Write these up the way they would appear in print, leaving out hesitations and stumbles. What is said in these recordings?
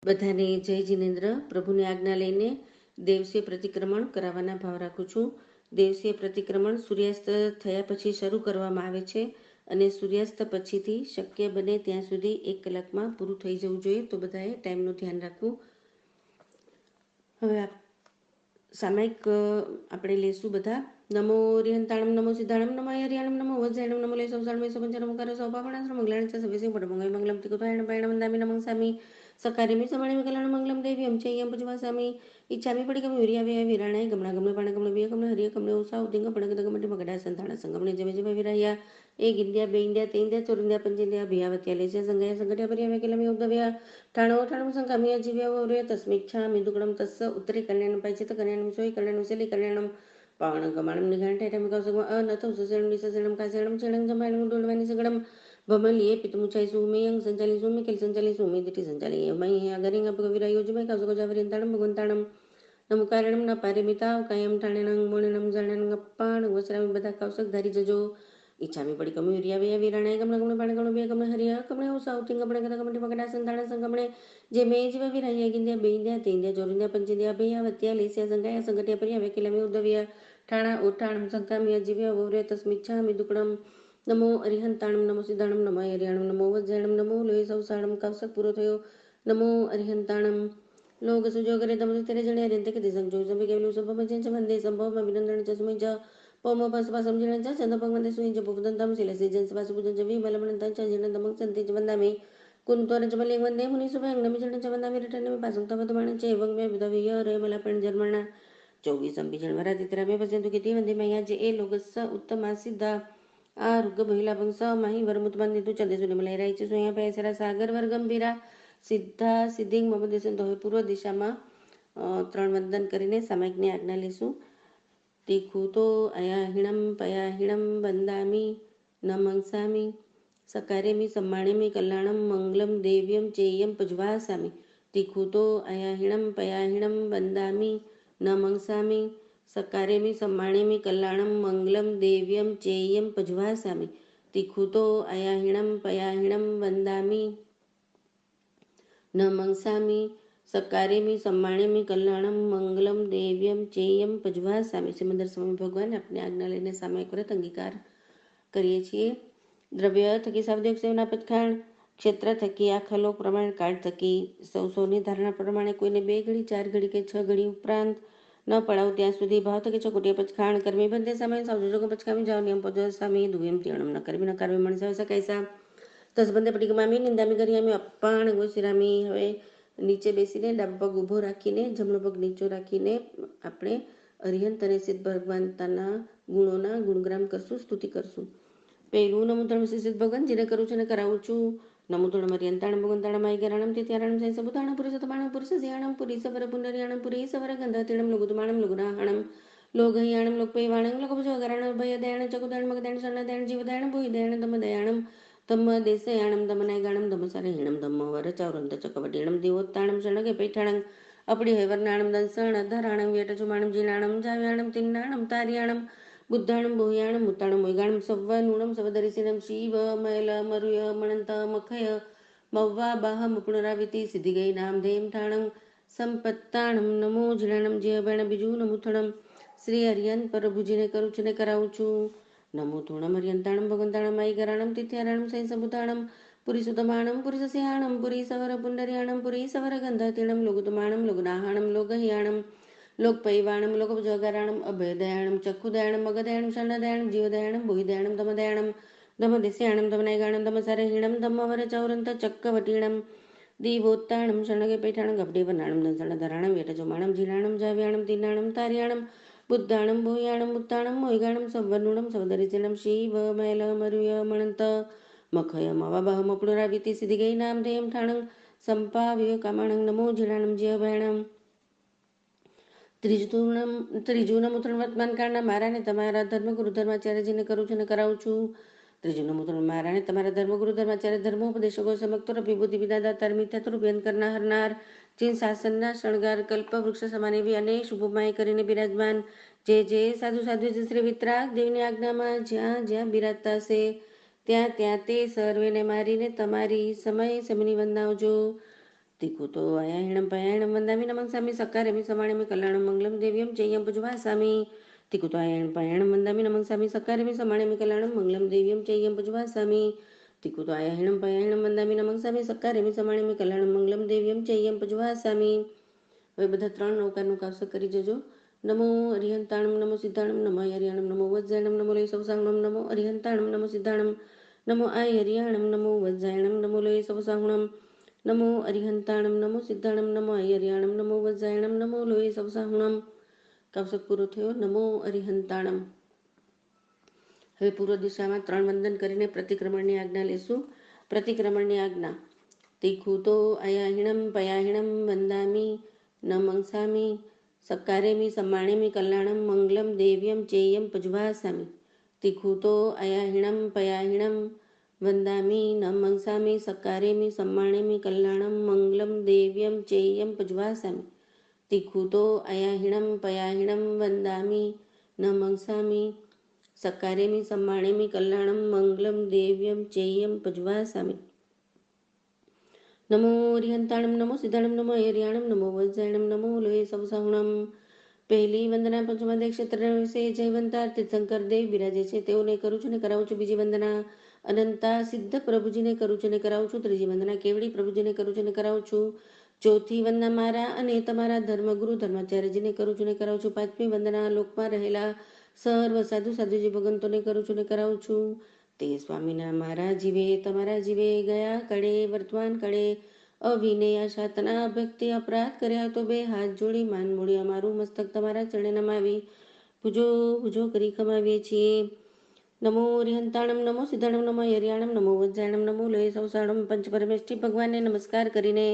બધાને જય જિનેન્દ્ર. પ્રભુની આજ્ઞા લઈને દેવસીય પ્રતિક્રમણ કરાવવાના ભાવ રાખું છું. દેવસીય પ્રતિક્રમણ સૂર્યાસ્ત થયા પછી શરૂ કરવામાં આવે છે અને સૂર્યાસ્ત પછીથી શક્ય બને ત્યાં સુધી 1 કલાકમાં પૂરું થઈ જવું જોઈએ. તો બધાએ ટાઈમનું ધ્યાન રાખવું. હવે સામાયિક આપણે લેશું બધા. નમો રિહંતાણમ નમો સિદ્ધાણમ નમો હરિયાણમ નમો વજ્જાયણમ નમો લે સૌસાણમે સૌપંચરમ કરે સૌપાપણાશ્રમ મંગલાણ ચ સવેસિંહ પડમંગલ મંગલમ તિકુતાયણ પાયણ વંદામિ નમઃ સામી સકાર્યમી સમાણિ કલ્યાણ મંગલમ દેવ્યમ ચૈયમ પૂજવાસામી ઈચ્છામી પડિકમ વિર્યાવ્ય વિરાણાય ગમણા ગમણે પાણ ગમણે વિય ગમણે હરિય ગમણે ઉષા ઉદ્ધિંગ પડગદ ગમટે મગડા સંતાણ સંગમણે જમે જમે વિરાહ્યા એક ઇન્ડિયા બે ઇન્ડિયા તે ઇન્ડિયા ચોર ઇન્ડિયા પંચ ઇન્ડિયા ભિયાવત્યા લેશે સંગયા સંગઠ્યા પર્યાવ્ય કિલમે ઉદ્ધવ્યા ઠાણો ઠાણમ સંકામ્ય જીવ્યા વરે તસ્મિચ્છા મિદુકડમ તસ્સ ઉત્તરે કલ્યાણમ પૈચિત કલ્યાણમ સોય કલ્યાણમ શૈલી કલ્યાણમ પાવણ ગમાણમ નિઘાંઠેઠમ કૌસગમ અનથૌ સસેણમ નિસસેણમ કાસેણમ છેણમ જમાણમ ડોલવાની સગડમ ભમલીએ પિતમુચાઈ સુમેયં સંચાલી સુમિકેલ સંચાલી સુમિદિટી સંચાલી મય અગરિંગ અપગવિરા યોજમય કૌસગજાવરિંતાણમ ભગવંતાણમ નમુકારણમ ન પારિમિતા કાયમ ઠાણેણં મોણેણમ જણેણં અપ્પાણ વસરામી બધા કૌશક ધારી જજો ઈચ્છામી પડી કમી વિર્યાવ્ય વિરાણાય ગમણ ગમણે પાણ ગમણે બે ગમણે હરિય ગમણે ઉષા ઉત્તિંગ ગમણે ગદા ગમટે મગડા સંતાણ સંગમણે જે મે જીવ વિરાહ્ય ગિંદ્યા બે ઇન્દ્યા તે ઇન્દ્યા ચોર ઇન્દ્યા પંચ ઇન્દ્યા ભૈયાવત્યા લેસ્યા સંગાયા સંગઠ્યા પર્યાવ્ય કિલમે ઉદ્ધવ્ય ઠાણા ઉઠાણમ સંકામ્ય જીવ્ય વરે તસ્મિચ્છામિ દુકડમ નમો અરિહંતાણમ નમો સિદ્ધાણમ નમો હરિયાણમ નમો વજ્જાયણમ નમો લોહી સૌસાણમ કૌશક પૂરો થયો નમો અરિહંતાણમ લોગ સુજોગરે તમસે તેરે જણે અરિહંતે કે દિસંગ જો સંભે કેવલું સંભવ છે વંદે સંભવ અભિનંદન ચ સુમિ ચ પોમો પસપા સમજણ ચ ચંદ ભગવંતે સુઈ ચ ભુવદંતમ શિલસી જન સભા સુબુદન ચ વિમલમણંતં ચ જીર્ણદમં સંતિ ચ વંદામિ કુંતોર ચ બલિંગ વંદે મુનિ સુભંગ નમિ જણ ચ વંદામિ રટનમિ પાસંગ તવદમાણ ચ એવં મે વિધવિય રે મલાપણ જન્મણા 24 બીજણ વરાદિત્રા મે પસંતુ કીધી વંદે મૈયા જે એ લોગસ ઉત્તમા સિદ્ધા આ રુગ બહિલા ભંગ સ માહી વરમુતબંધિતુ ચંદેસુને મલૈરાઈ છે સોયા પૈસરા સાગર વર ગંભીરા સિદ્ધા સિદ્ધિંગ મમ દેશન તો હવે પૂર્વ દિશામાં 3 વંદન કરીને સામાયિકની આજ્ઞા લઈશું. તીખું તો અયાહિણમ પયાહિણમ વંદામી ન મંગસામી સકારેમી સમ્માણેમી કલ્યાણમ મંગલમ દેવ્યમ ચેયમ પજવાસામી તીખું તો અયાહિણમ પયાહિણમ વંદામી ન મંગસામી સકારેમી સમ્માણેમી કલ્યાણમ મંગલમ દેવ્યમ ચેયમ પજવાસામી તીખું તો અયાહિણમ પયાહિણમ વંદામી ન મંગસામી સકારેમી સમ્માણેમી કલ્યાણમ મંગલમ દેવ્યમ ચેયમ પજવાસામી. સિમંદર સ્વામી ભગવાન આપની આજ્ઞા લઈને સામાયિક વ્રત અંગીકાર કરીએ છીએ. દ્રવ્ય થકી સાવદેવ સેવના પતખાણ ક્ષેત્ર થકી આખા લોક પ્રમાણ કાળ થકી સૌની ધારણા પ્રમાણે કોઈને 2 ઘડી 4 ઘડી કે 6 ઘડી ઉપરાંત ન પડાવ ત્યાં સુધી ભાવ થકી ચોકુટિયા પચખાણ કર્મી બંધે સામે સાવજો પચકામી જાવ નિયમ પજો સામી દુયમ તિણમ ન કરવી ન કરવી મણ સકાયસા તસબંધે પટીકમામી નિંદામી गरियाમી અપ્પાણ ગોસિરામી. હવે નીચે બેસીને ડાબો પગ ઊભો રાખીને જમણો પગ નીચો રાખીને આપણે અરિહંત અને સિદ્ધ ભગવંતાના ગુણોના ગુણગ્રામ કરશું, સ્તુતિ કરશું. પહેલું નમુતણ સિદ્ધ ભગવાન જેને કરું છું અને કરાવું છું. નમુતણ મર્યંતાણ ભગવંતાણમ આઈગરાણમ તિત્યારાણમ સૈ સબુતાણમ પુરુષ તમાણમ પુરુષ સિયાણમ પુરી સવર પુંડરિયાણમ પુરી સવર ગંધાતીણમ લુગુતમાણમ લુગુનાહાણમ લોગહયાણમ લોકપૈવાણમ લોકભજોગરાણમ ભયદયાણ ચકુદાણ મગદાણ શરણદાણ જીવદાણ ભૂયદયાણ દમદયાણમ ધમ્મ દેશયાણમ દમનાયગાણમ ધમસારહીણમ ધમ્મ વર ચૌરંત ચકવટીણમ દિવોત્તાણમ શરણગે પૈઠાણમ અપડી હૈવરનાણમ દંસણ ધરાણમ વ્યટચુમાણમ જીણાણમ જાવ્યાણમ તિન્નાણમ તાર્યાણમ બુદ્ધાણમ ભૂયાણમ મુત્તાણમ મોયગાણમ સવ્વ નૂણમ સવદરિસીણમ શિવ મૈલ મરુય મણંત મખય મવ્વા બાહમ પુનરાવિતિ સિદ્ધિગઈ નામ ધેમ ઠાણમ સંપત્તાણમ નમો જીણાણમ જીવબાણ બીજું નમુથણમ શ્રી હરિયન પ્રભુજીને કરું છું ને કરાવું છું. નમો ધૂણમ હરિયંતાણમ ભગવંતાણમ આઈ ગરાણમ તિથ્યારાણમ સૈ સબુતાણમ પુરી સુતમાણમ પુરી સસ્યાણમ પુરી સવર પુંડરિયાણમ પુરી સવર ગંધાતીણમ લોગુતમાણમ લોગનાહાણમ લોગહયાણમ લોકપૈવાણમ લોકભજોગરાણમ અભયદયાણમ ચક્ષુદયાણમ મગદયાણમ શરણદયાણમ જીવદયાણમ ભૂયદયાણમ ધમદયાણમ ધમદેશયાણમ ધમનાયગાણમ ધમસારહીણમ ધમ્મવર ચૌરંત ચક્કવટીણમ દીવોત્તાણમ શરણગે પૈઠાણમ ગભડેવનાણમ દંસણ ધરાણમ વ્યટજોમાણમ જીણાણમ જાવ્યાણમ તિન્નાણમ તાર્યાણમ બુદ્ધાણમ ભૂયાણમ મુત્તાણમ મોયગાણમ સવ્વર્ણુણમ સવદરિચિણમ શિવ મૈલ મરુય મણંત મખય મવાબહમ પુનરાવિતિ સિદ્ધિગઈ નામ ધેમ ઠાણમ સંપાવ્ય કામાણમ નમો જીણાણમ જીવભાણમ. ત્રીજું નમુત્રણ વર્તમાન કાળના મારાને તમારા ધર્મગુરુ ધર્માચાર્યજીને કરું છું અને કરાવું છું. ત્રીજું નમુત્રણ મારાને તમારા ધર્મગુરુ ધર્માચાર્ય ધર્મોપદેશકો સમક્તોર વિભૂતિ વિદાદાતાર મિથ્યાત્વ બેન કરનાર હરનાર ચીન શાસનના શણગાર કલ્પ વૃક્ષ સમાન એવી અનેક શુભમાય કરીને બિરાજમાન જે સાધુ સાધુ શ્રી વિતરાગ દેવની આજ્ઞામાં જ્યાં જ્યાં બિરાજતા છે ત્યાં ત્યાં તે સર્વેને મારીને તમારી સમય સમની વંદાવજો. తిక్కుతో అయాహిణం పయాహిణం వందామి నమంసామి సక్కారమి సమాణమి కళ్యాణం మంగళం దేవ్యం జయం భుజవాసామి తిక్కుతో అయాహిణం పయాహిణం వందామి నమంసామి సక్కారమి సమాణమి కళ్యాణం మంగళం దేవ్యం జయం భుజవాసామి తిక్కుతో అయాహిణం పయాహిణం వందామి નમંસામી સક્કારેમી સમાણીમી કલ્યાણમ મંગલમ દેવ્યમ ચૈયમ પજવાસામી. હવે બધા 3 નૌકાનું કાવસક કરી જજો. નમો અરિહંતાણમ નમો સિદ્ધાણમ નમો હરિયાણમ નમો વજ્જાયણમ નમો લય સવસાહુણમ નમો અરિહંતાણમ નમો સિદ્ધાણમ નમો આય હરિયાણમ નમો વજ્જાયણમ નમો લય સવસાહુણમ નમો અરિહંતાણમ નમો સિદ્ધાણમ નમો આય હરિયાણમ નમો વજ્જાયણમ નમો લય સવસાહુણમ. કાવસક પૂરો થયો. નમો અરિહંતાણમ. હવે પૂર્વ દિશામાં 3 વંદન કરીને પ્રતિક્રમણની આજ્ઞા લેશું. પ્રતિક્રમણની આજ્ઞા. તિખુતો અયાહિણમ પયાહિણમ વંદામી નમંસામી સક્કારેમી સમ્માણેમી કલ્યાણમ મંગલમ દેવ્યમ ચેયમ પજવાસામી. તિખુતો અયાહિણમ પયાહિણમ વંદામી નમંસામી સક્કારેમી સમ્માણેમી કલ્યાણમ મંગલમ દેવ્યમ ચેયમ પજવાસામી. તિખુતો અયાહિણમ પયાહિણમ વંદામી નમંસામી સક્કારેમી સમ્માણેમી કલ્યાણમ મંગલમ દેવ્યમ ચેયમ પજવાસામી. નમો અરિહંતાણમ નમો સિદ્ધાણમ નમો હરિયાણમ નમો વજ્જાયણમ નમો લોહે સવસાહુણમ. પહેલી વંદના પંચમાદય ક્ષેત્ર વિશે જયવંતાર તીર્થંકર દેવ બિરાજે છે તેઓને કરું છું ને કરાવું છું. બીજી વંદના અનંતા સિદ્ધ પ્રભુજીને કરું છું ને કરાવું છું. ત્રીજી વંદના કેવડી પ્રભુજીને કરું છું ને કરાવું છું. ચોથી વંદના મારા અને તમારા ધર્મગુરુ ધર્માચાર્યજીને કરું છું ને કરાવું છું. પાંચમી વંદના લોકમાં રહેલા સર્વ સાધુ સાધુજી ભગવંતોને કરું છું ને કરાવું છું. તે સ્વામીના મારા જીવે તમારા જીવે ગયા કળે વર્તમાન કળે અવિનય આશાતના ભક્તિ અપરાધ કર્યા તો બે હાથ જોડી માન મૂડી અમારું મસ્તક તમારા ચરણે નમાવી પૂજો પૂજો કરી કમાવીએ છીએ. નમો હરિહંતાણમ નમો સિદ્ધાણમ નમો હરિયાણમ નમો વજ્જાયણમ નમો લોહે સવસાણમ. પંચ પરમેષ્ઠી ભગવાનને નમસ્કાર કરીને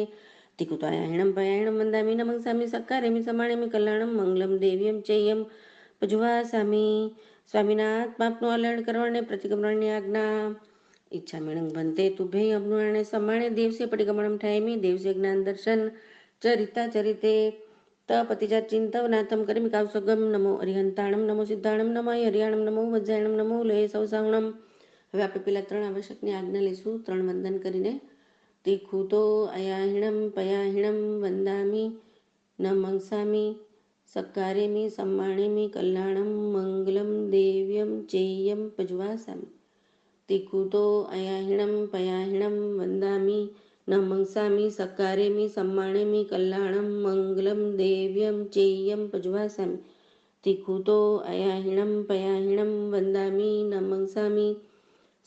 તિકુતાયાહિણમ પયાહિણમ વંદામી નમંસામી સક્કારેમી સમાણેમી કલ્યાણમ મંગલમ દેવ્યમ ચેયમ પજવાસામી. સ્વામિનાથ પાપનું આલણ કરવાને પ્રતિક્રમણની આજ્ઞા. ઈચ્છા મેળંગ ભંતે તુભે અભ્નુરાણે સમ્માણે દેવસે પટિગમણમ ઠાયમી દેવસે જ્ઞાન દર્શન ચરિતા ચરિતે તપતિજા ચિંતવનાથમ કરીમી કાવસગમ. નમો અરિહંતાણમ નમો સિદ્ધાણમ નમો હરિયાણમ નમો વજ્જાયણમ નમો લોહે સવસાહુણમ. હવે આપણે પેલા 3 આવશ્યકની આજ્ઞા લઈશું 3 વંદન કરીને. તિખુતો અયાહિણમ પયાહિણમ વંદામી નમંસામી સક્કારેમી સમ્માણેમી કલ્યાણમ મંગલમ દેવ્યમ ચેયમ પજવાસામી. તિખુતો અયાહિણમ પયાહિણમ વંદામી નમંસામી સક્કારેમી સમ્માણેમી કલ્યાણમ મંગલમ દેવ્યમ ચેયમ પજવાસામી. તિખુતો અયાહિણમ પયાહિણમ વંદામી નમંસામી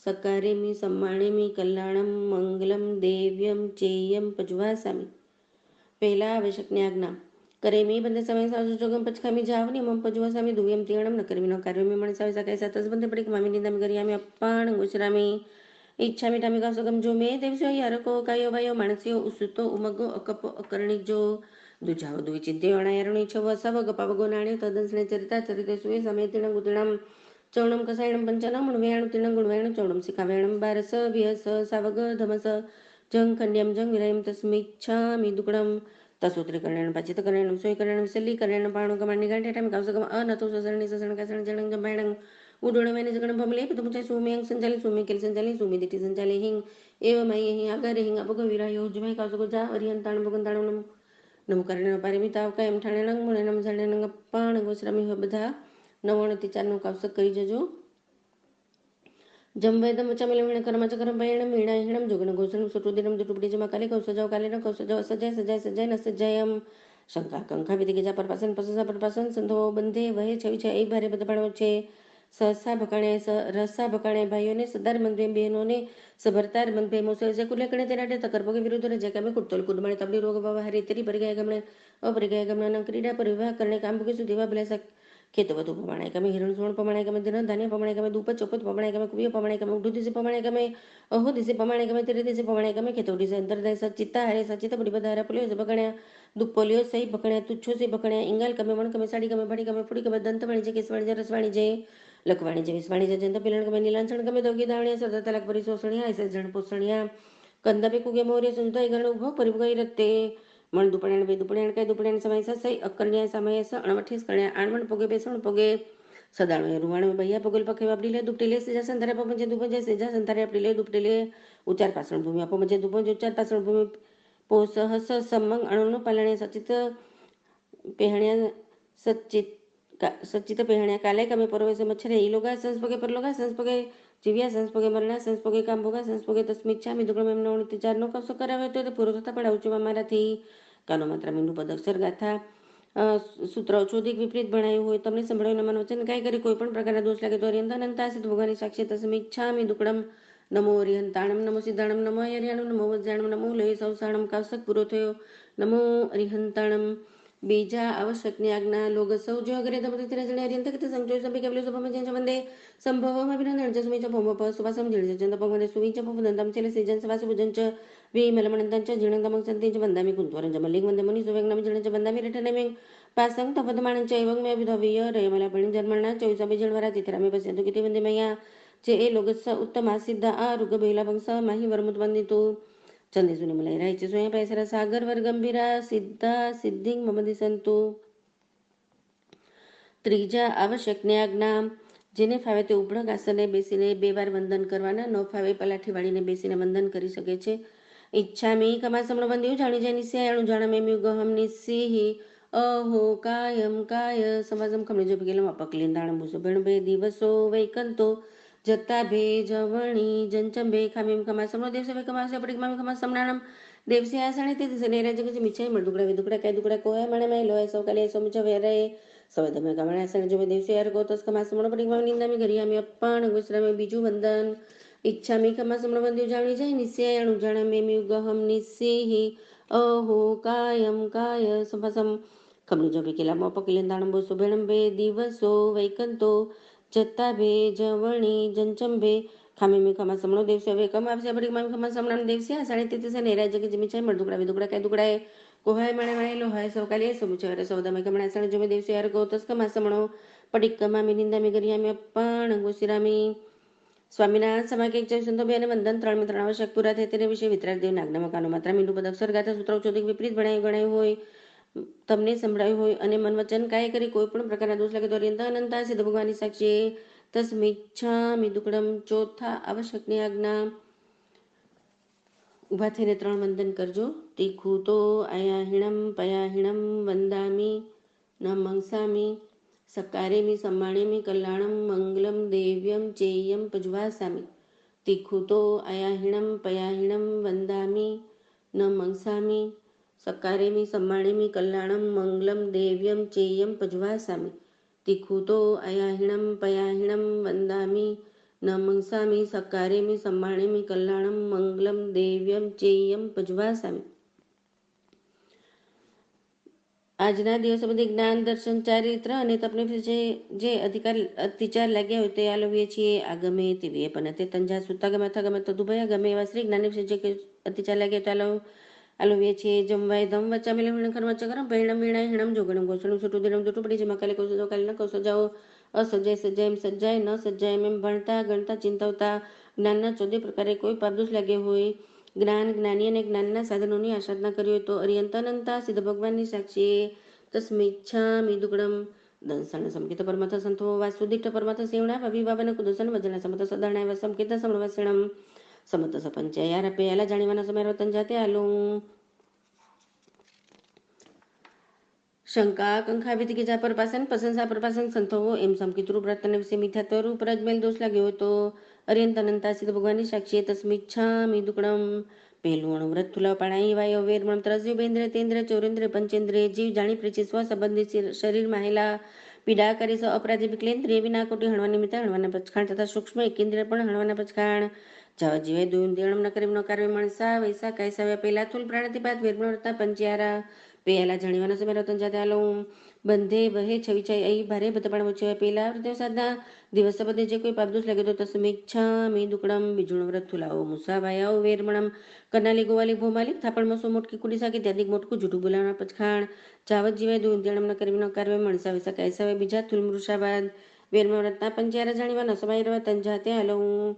સક્કારેમી સમ્માણેમી કલ્યાણમ મંગલમ દેવ્યમ ચેયમ પજવાસામી. પહેલા આવશ્યકની આજ્ઞા. કરેમી બંધ સમય સાજુ જોગમ પચખામી જાવની મમ પજવાસામી દુવ્યમ તિયણમ ન કરમી ન કાર્યમી મણ સાવે સાકાય સાતસ બંધ પડી મામી નિંદામી ગરિયામી અપ્પાણ ગુજરામી ઈચ્છા મીઠામી કાસગમ જો મે દેવસ્યો યારકો કાયો વાયો માણસ્યો ઉસુતો ઉમગો અકપો અકર્ણિજો દુજાવ દુઈ ચિંત્યો અણાયરણી છવ સવ ગપાવગો નાણ્યો તદંસને ચરિતા ચરિતે સુએ સમે તિણ ગુતિણમ ચૌણમ કસાયણમ પંચનમ ગુણવેણુ તિણ ગુણવેણુ ચૌણમ શિખાવેણમ બારસ વિહસ સાવગ ધમસ જંગ ખંડ્યમ જંગ વિરયમ તસ્મિચ્છામિ દુકડમ તસોત્રી કર્ણેણ પાચિત કર્ણેણ સોય કર્ણેણ સલ્લી કર્ણેણ પાણો કમાણી ગાંઠેટામી કાવસગમ અનતો સસરણી સસરણ કાસણ જણંગ જંબાયણંગ ઉડોણ મેને જગણ ભમલે પિતુમચે સુમેંગ સંચાલી સુમેકેલ સંચાલી સુમિદિટી સંચાલી હિંગ એવમય હિંગ આગરે હિંગ અપગ વિરાયો જમય કાવસગો જા અરિહંતાણ ભગંતાણ નમ નમ કર્ણેણ પારિમિતાવ કાયમ ઠાણેણંગ મુણેનમ ઝાણેણંગ પાણ ગોશ્રામી બધા 99 થી 4 નું કાવસક કરી જજો. જમ વેદમ ચમેલવીણ કર્મ ચકરમ પયણમ વીણાહિણમ જોગણ ગોસણમ સુટુદિનમ જુટુપડી જમા કાલે કૌસજાવ કાલેન કૌસજાવ સજાય સજાય સજાય ન સજાયમ શંકા કંકા વિધિ ગજા પરપાસન પસસા પરપાસન સંધો બંધે વહે છવી છે એ ભારે બદપાણો છે સહસા ભકાણે રસા ભકાણે ભાઈઓને સદાર મંદે બહેનોને સભરતાર મંદે મોસે જે કુલે કણે તેરાડે તકર પગે વિરુદ્ધ રે જકામે કુટતોલ કુડમણે તબડી રોગ બાવા હરી તેરી પર ગયા ગમણે અપર ગયા ગમણા ક્રીડા પર વિવાહ કરને કામ ભગે સુધીવા ભલેસા ખેત વધુ પ્રમાણે ગમે હિરણ સોણ પ્રમાણે ગમે ધન ધાન્ય પ્રમાણે ગમે દુપત ચોપત પ્રમાણે ગમે કુવિયો પ્રમાણે ગમે ઉઢુ દિશે પ્રમાણે ગમે અહો દિશે પ્રમાણે ગમે તેરે દિશે પ્રમાણે ગમે ખેતોડી સે અંતર દે સચિતા હરે સચિતા બડી બધા પોલ્યો છે બગણ્યા દુપોલ્યો સહી બગણ્યા તુચ્છો સે બગણ્યા ઇંગાલ ગમે મણ ગમે સાડી ગમે ભાડી ગમે ફૂડી ગમે દંત વાણી છે કેસવાણી છે રસવાણી છે લખવાણી છે વિસવાણી છે જંત પિલણ ગમે નીલાંચણ ગમે દોગી દાવણિયા સદા તલાક પરી સોસણિયા એસે જણ પોસણિયા કંદા કુગે મોરે સુનતાઈ ગણ ઉભો પરિભગઈ રતે મણ દુપણ્યાણ બે દુપણ્યાણ કઈ દુપણ્યાણ સમય સઈ અકરણ્યા સમય સ અણવઠીસ કણ્યા આણવણ પોગે બેસણ પોગે સદાણું રૂવાણું બૈયા પગલ પખે વાપરી લે દુપટી લે સેજા સંધારે પમજે દુપજે સેજા સંધારે આપડી લે દુપટી લે ઉચ્ચાર પાસણ ભૂમિ આપો મજે દુપજે ઉચ્ચાર પાસણ ભૂમિ પોષઃ સ સમ્મંગ અણુનું પાલણે પેહણ્યા સચ્ચિત પેહણ્યા કાલે કમે પરવેશ મચ્છરે ઈલોગા સંસ્પગે પરલોગા સંસ્પગે જીવ્યા સંસ્પગે મરણા સંસ્પગે કાંભોગા સંસ્પગે તસ્મિચ્છામિ દુગ્ગમ એમનો ચારનો કવસો કરાવ્યો હતો તે પૂરો થતા પણ ઉચવા મારાથી કાનો માત્ર મીંડું પદ અક્ષર ગાથા સૂત્ર ચોદિક વિપરીત ભણાયું હોય તમને સંભળાયું મન વચન કાંઈ કરી કોઈ પણ પ્રકારના દોષ લાગે તો અરિયંતાનંતા સિદ્ધ ભગવાનની સાક્ષી તસ્મિચ્છામિ દુક્કડમ નમો અરિહંતાણમ નમો સિદ્ધાણમ નમો હરિયાણમ નમો વજ્જાણમ નમો લય સૌસાણમ કાવસક પૂરો થયો નમો અરિહંતાણમ બીજા આવશ્યકની આજ્ઞા લોગ સૌ જો અગ્રે તમતિ જણે અરિયંત કૃત સંચય સભી કેવલ્ય સુભમ જન વંદે સંભવમ અભિનંદન જ સુમિચ ભોમ પ સુવાસમ જિળ જંત ભગવને સુવિચ ભવદંતમ ચલે સેજન સવાસ ભુજન ચ વિમલમણંતં ચ જીણંતમ સંતિ ચ વંદામિ કુંતવરં જ મલ્લિક વંદે મુનિ સુવેગ્નમ જીણ ચ વંદામિ રટનેમિ પાસંગ તપદમાણં ચ એવં મે વિધવિય રેમલા પણિ જન્મણા ચોઈસભી જણવરા તિથરામે પશ્યંતુ કિતિ વંદે મયા જે એ લોગસ્સ ઉત્તમા સિદ્ધ આ રુગ બૈલા વંશ માહી વર્મુત વંદિતુ ચંદેસુને મલાઈ રાય છે સોયા પૈસરા સાગર વર ગંભીરા સિદ્ધા સિદ્ધિંગ મમદી સંતુ ત્રીજા આવશ્યકની આજ્ઞા જેને ફાવે તે ઉભળક આસને બેસીને 2 વાર વંદન કરવાના, ન ફાવે પલાઠી વાળીને બેસીને વંદન કરી શકે છે. ઈચ્છામિ કમાસમણ વંદ્યું જાણી જાય નિસ્યાણું જાણમે મ્યુગહમ નિસ્સિહિ અહો કાયમ કાય સમાજમ ખમણે જો ભેગેલમ અપકલિંદાણમ ભૂસો ભેણ બે દિવસો વૈકંતો જત્તા ભે જવણી જંચમ ભે ખામીમ ખમાસમણો દેવસે ભે કમાસે પડિકમામી ખમાસમણાણમ દેવસે આસાણે તે દિસે નેરા જગસે મિચ્છાઈ મળ દુકડા કાય દુકડા કોયા મણે મેં લોય સૌ કાલે સૌ મિચ્છા વેરે સવદમે કમણે આસાણે જો દેવસે યાર ગોતસ ખમાસમણો પડિકમામી નિંદામી ઘરિયામી અપ્પણ ગુસરામે બીજું વંદન ઈચ્છામી ખમાસમણો વંદ્યું જાણી જાય નિસ્યાણું જાણમે મ્યુગહમ નિસ્સિહિ અહો કાયમ કાય સંભાસમ ખમણી જો ભેકેલા અપકલિંદાણમ ભૂસો ભેણમ ભે દિવસો વૈકંતો જત્તા ભે જવણી જંચમ ભે ખામી ખમા સમણો દેવસે હવે કમ આવશે પડી મામી ખમા સમણામ દેવસે સાડે તે નેરા જગે જમી છે મળ દુકડા કાય દુકડાએ કોહાય મણે મણેલો હોય સૌ કાલે સૌ મુચે સૌદમે કમણા સાણે જો દેવસે યાર ગોતસ કમા સમણો પડિક કમામી નિંદામી ગરિયામી અપ્પણ ગોસિરામી સ્વામિનારાયણ સમાકે એક સંતો બે અને વંદન 3 આવશ્યક પૂરા થાય તેને વિશે વિતરાગ દેવ નાગના મકાનો માત્ર મીંડું પદ અક્ષર ગાથા સૂત્ર ચોદિક વિપરીત ગણાયું હોય તમને સંભળાયું હોય અને મન વચન કાય કરી કોઈ પણ પ્રકારના દોષ લાગે તો અનંતા સિદ્ધ ભગવાનની સાક્ષી તસ્મિચ્છામિ દુક્કડમ ચોથા આવશ્યકની આજ્ઞા ઊભા થઈને 3 વંદન કરજો. તીખું તો અયાહિણમ પયાહિણમ વંદામી ન મંગસામી સકારેમી સમ્માણેમી કલ્યાણમ મંગલમ દેવ્યમ ચેયમ પજવાસામી. તીખું તો અયાહિણમ પયાહિણમ વંદામી ન મંગસામી સકારેમી સમ્માણેમી કલ્યાણમ મંગલમ દેવ્યમ ચેયમ પજવાસામી. તીખું તો અયાહિણમ પયાહિણમ વંદામી ન મંગસામી સકારેમી સમ્માણેમી કલ્યાણમ મંગલમ દેવ્યમ ચેયમ પજવાસામી. આજના દિવસો બધી જ્ઞાન દર્શન ચારિત્ર અને તપને જે અતિચાર લાગ્યા હોય તે આલવીએ છીએ. આ ગમે તેવી પણ તે તંજા સુતા ગમે અથવા ગમે તો દુભયા ગમે એવા શ્રી જ્ઞાની જે અતિચાર લાગ્યા તો આલવીએ છીએ. જમવાય ધમ વચ્ચા મેલે હિણ ખર વચ્ચા કરમ ભૈણમ વીણા હિણમ જોગણમ ગોસણમ છૂટું દિનમ જૂઠું પડી જેમાં કાલે કૌશો જો કાલે ન કૌશો જાઓ અસજાય સજાય એમ સજાય ન સજાય એમ ભણતા ગણતા ચિંતાવતા જ્ઞાનના 14 પ્રકારે કોઈ પાપદોષ લાગ્યો હોય, જ્ઞાન જ્ઞાની અને જ્ઞાનના સાધનોની આસાધના કરી હોય તો અરિયંતાનંતા સિદ્ધ ભગવાનની સાક્ષીએ તસ્મિચ્છામિ દુક્કડમ દંસણ સંકિત પરમથ સંતો વાસુદિષ્ટ પરમથ સેવણા અભિભાવન કુદસન વજના સમત સદરણાય વસંકિત સમણવસણમ સમત સપંચયાર પેલા જાણીવાના સમય રતન જાતે આલું શંકા કંખા વિધિ ગીજા પર પાસન પ્રશંસા પર પાસન સંતો એમ સંકિત રૂપ રતન વિશે મીઠા તો રૂપ રજમેલ દોષ લાગ્યો તો અરિયંતાનંતા સિદ્ધ ભગવાનની સાક્ષીએ તસ્મિચ્છામિ દુક્કડમ. પહેલું અણુવ્રત થુલા પાણાઈ વાયો વેરમણ ત્રસ્યુ બેન્દ્ર તેન્દ્ર ચોરેન્દ્ર પંચેન્દ્ર જીવ જાણી પ્રીચી સ્વ સંબંધિત શરીર માહેલા પીડાકારી સ અપરાધી વિકલેન્દ્રિય વિના કોટી હણવા નિમિત્તે હણવાના પચખાણ તથા સૂક્ષ્મ એકેન્દ્રિય પણ હણવાના પચખાણ જવા જીવાય દુયમ ન કરી ન કાર્ય મણસા વૈસા કાયસા પેલા થુલ પ્રાણતિપાત વેરમણતા પંચ્યારા પેલા જાણીવાના સમય રતન જાતે આલું બંધે વહે છવિચાઈ અહીં ભારે બતપાણ વચ્ચે પેલા હૃદય સાધના દિવસ બધે જે કોઈ પાપદોષ લાગે તો તસ્મિચ્છામિ દુક્કડમ. બીજું વ્રત થુલાઓ મુસા વાયાઓ વેરમણમ કરનાલી ગોવાલી ભોમાલી થાપણ મસો મોટકી કુડી સાકી ત્યાદિક મોટકું જૂઠું બોલાવના પચખાણ જાવત જીવાય દુંધ્યણમ ન કરી ન કાર્ય મણસા વૈસા કાયસા બીજા થુલ મૃષાબાદ વેરમણ વ્રતના પંચ્યારા જાણીવાના સમય રતન જાતે આલું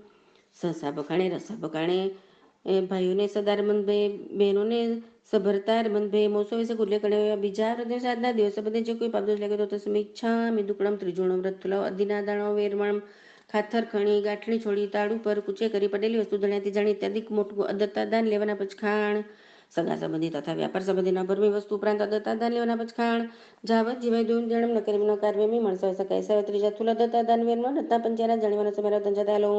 સસા બકાણે રસા બકાણે ભાઈઓને સદાર બંધે બહેનોને સભરતાર બંધે મોસો વિશે કુલ્લે કણે બીજા હૃદય સાધના દિવસે બધે જે કોઈ પાપદોષ લાગે તો તસ્મિચ્છામિ દુક્કડમ. ત્રીજું વ્રત થુલાઓ અધિના દાણો વેરમણ ખાથર ખણી ગાંઠણી છોડી તાળું પર કૂચે કરી પડેલી વસ્તુ જણાતી જાણી ત્યાદિક મોટું અદત્તા દાન લેવાના પચખાણ સગા સંબંધી તથા વ્યાપાર સંબંધીના ભરમી વસ્તુ ઉપરાંત દત્તા દાન લેવાના પચખાણ જાવત જીવાય દૂન જણમ ન કરી ન કાર્યમી મણસાય સકાય સવ ત્રીજા થુલા દત્તા દાન વેરનો દત્તા પંચારા જાણવાના સમયરા તંજા દાલો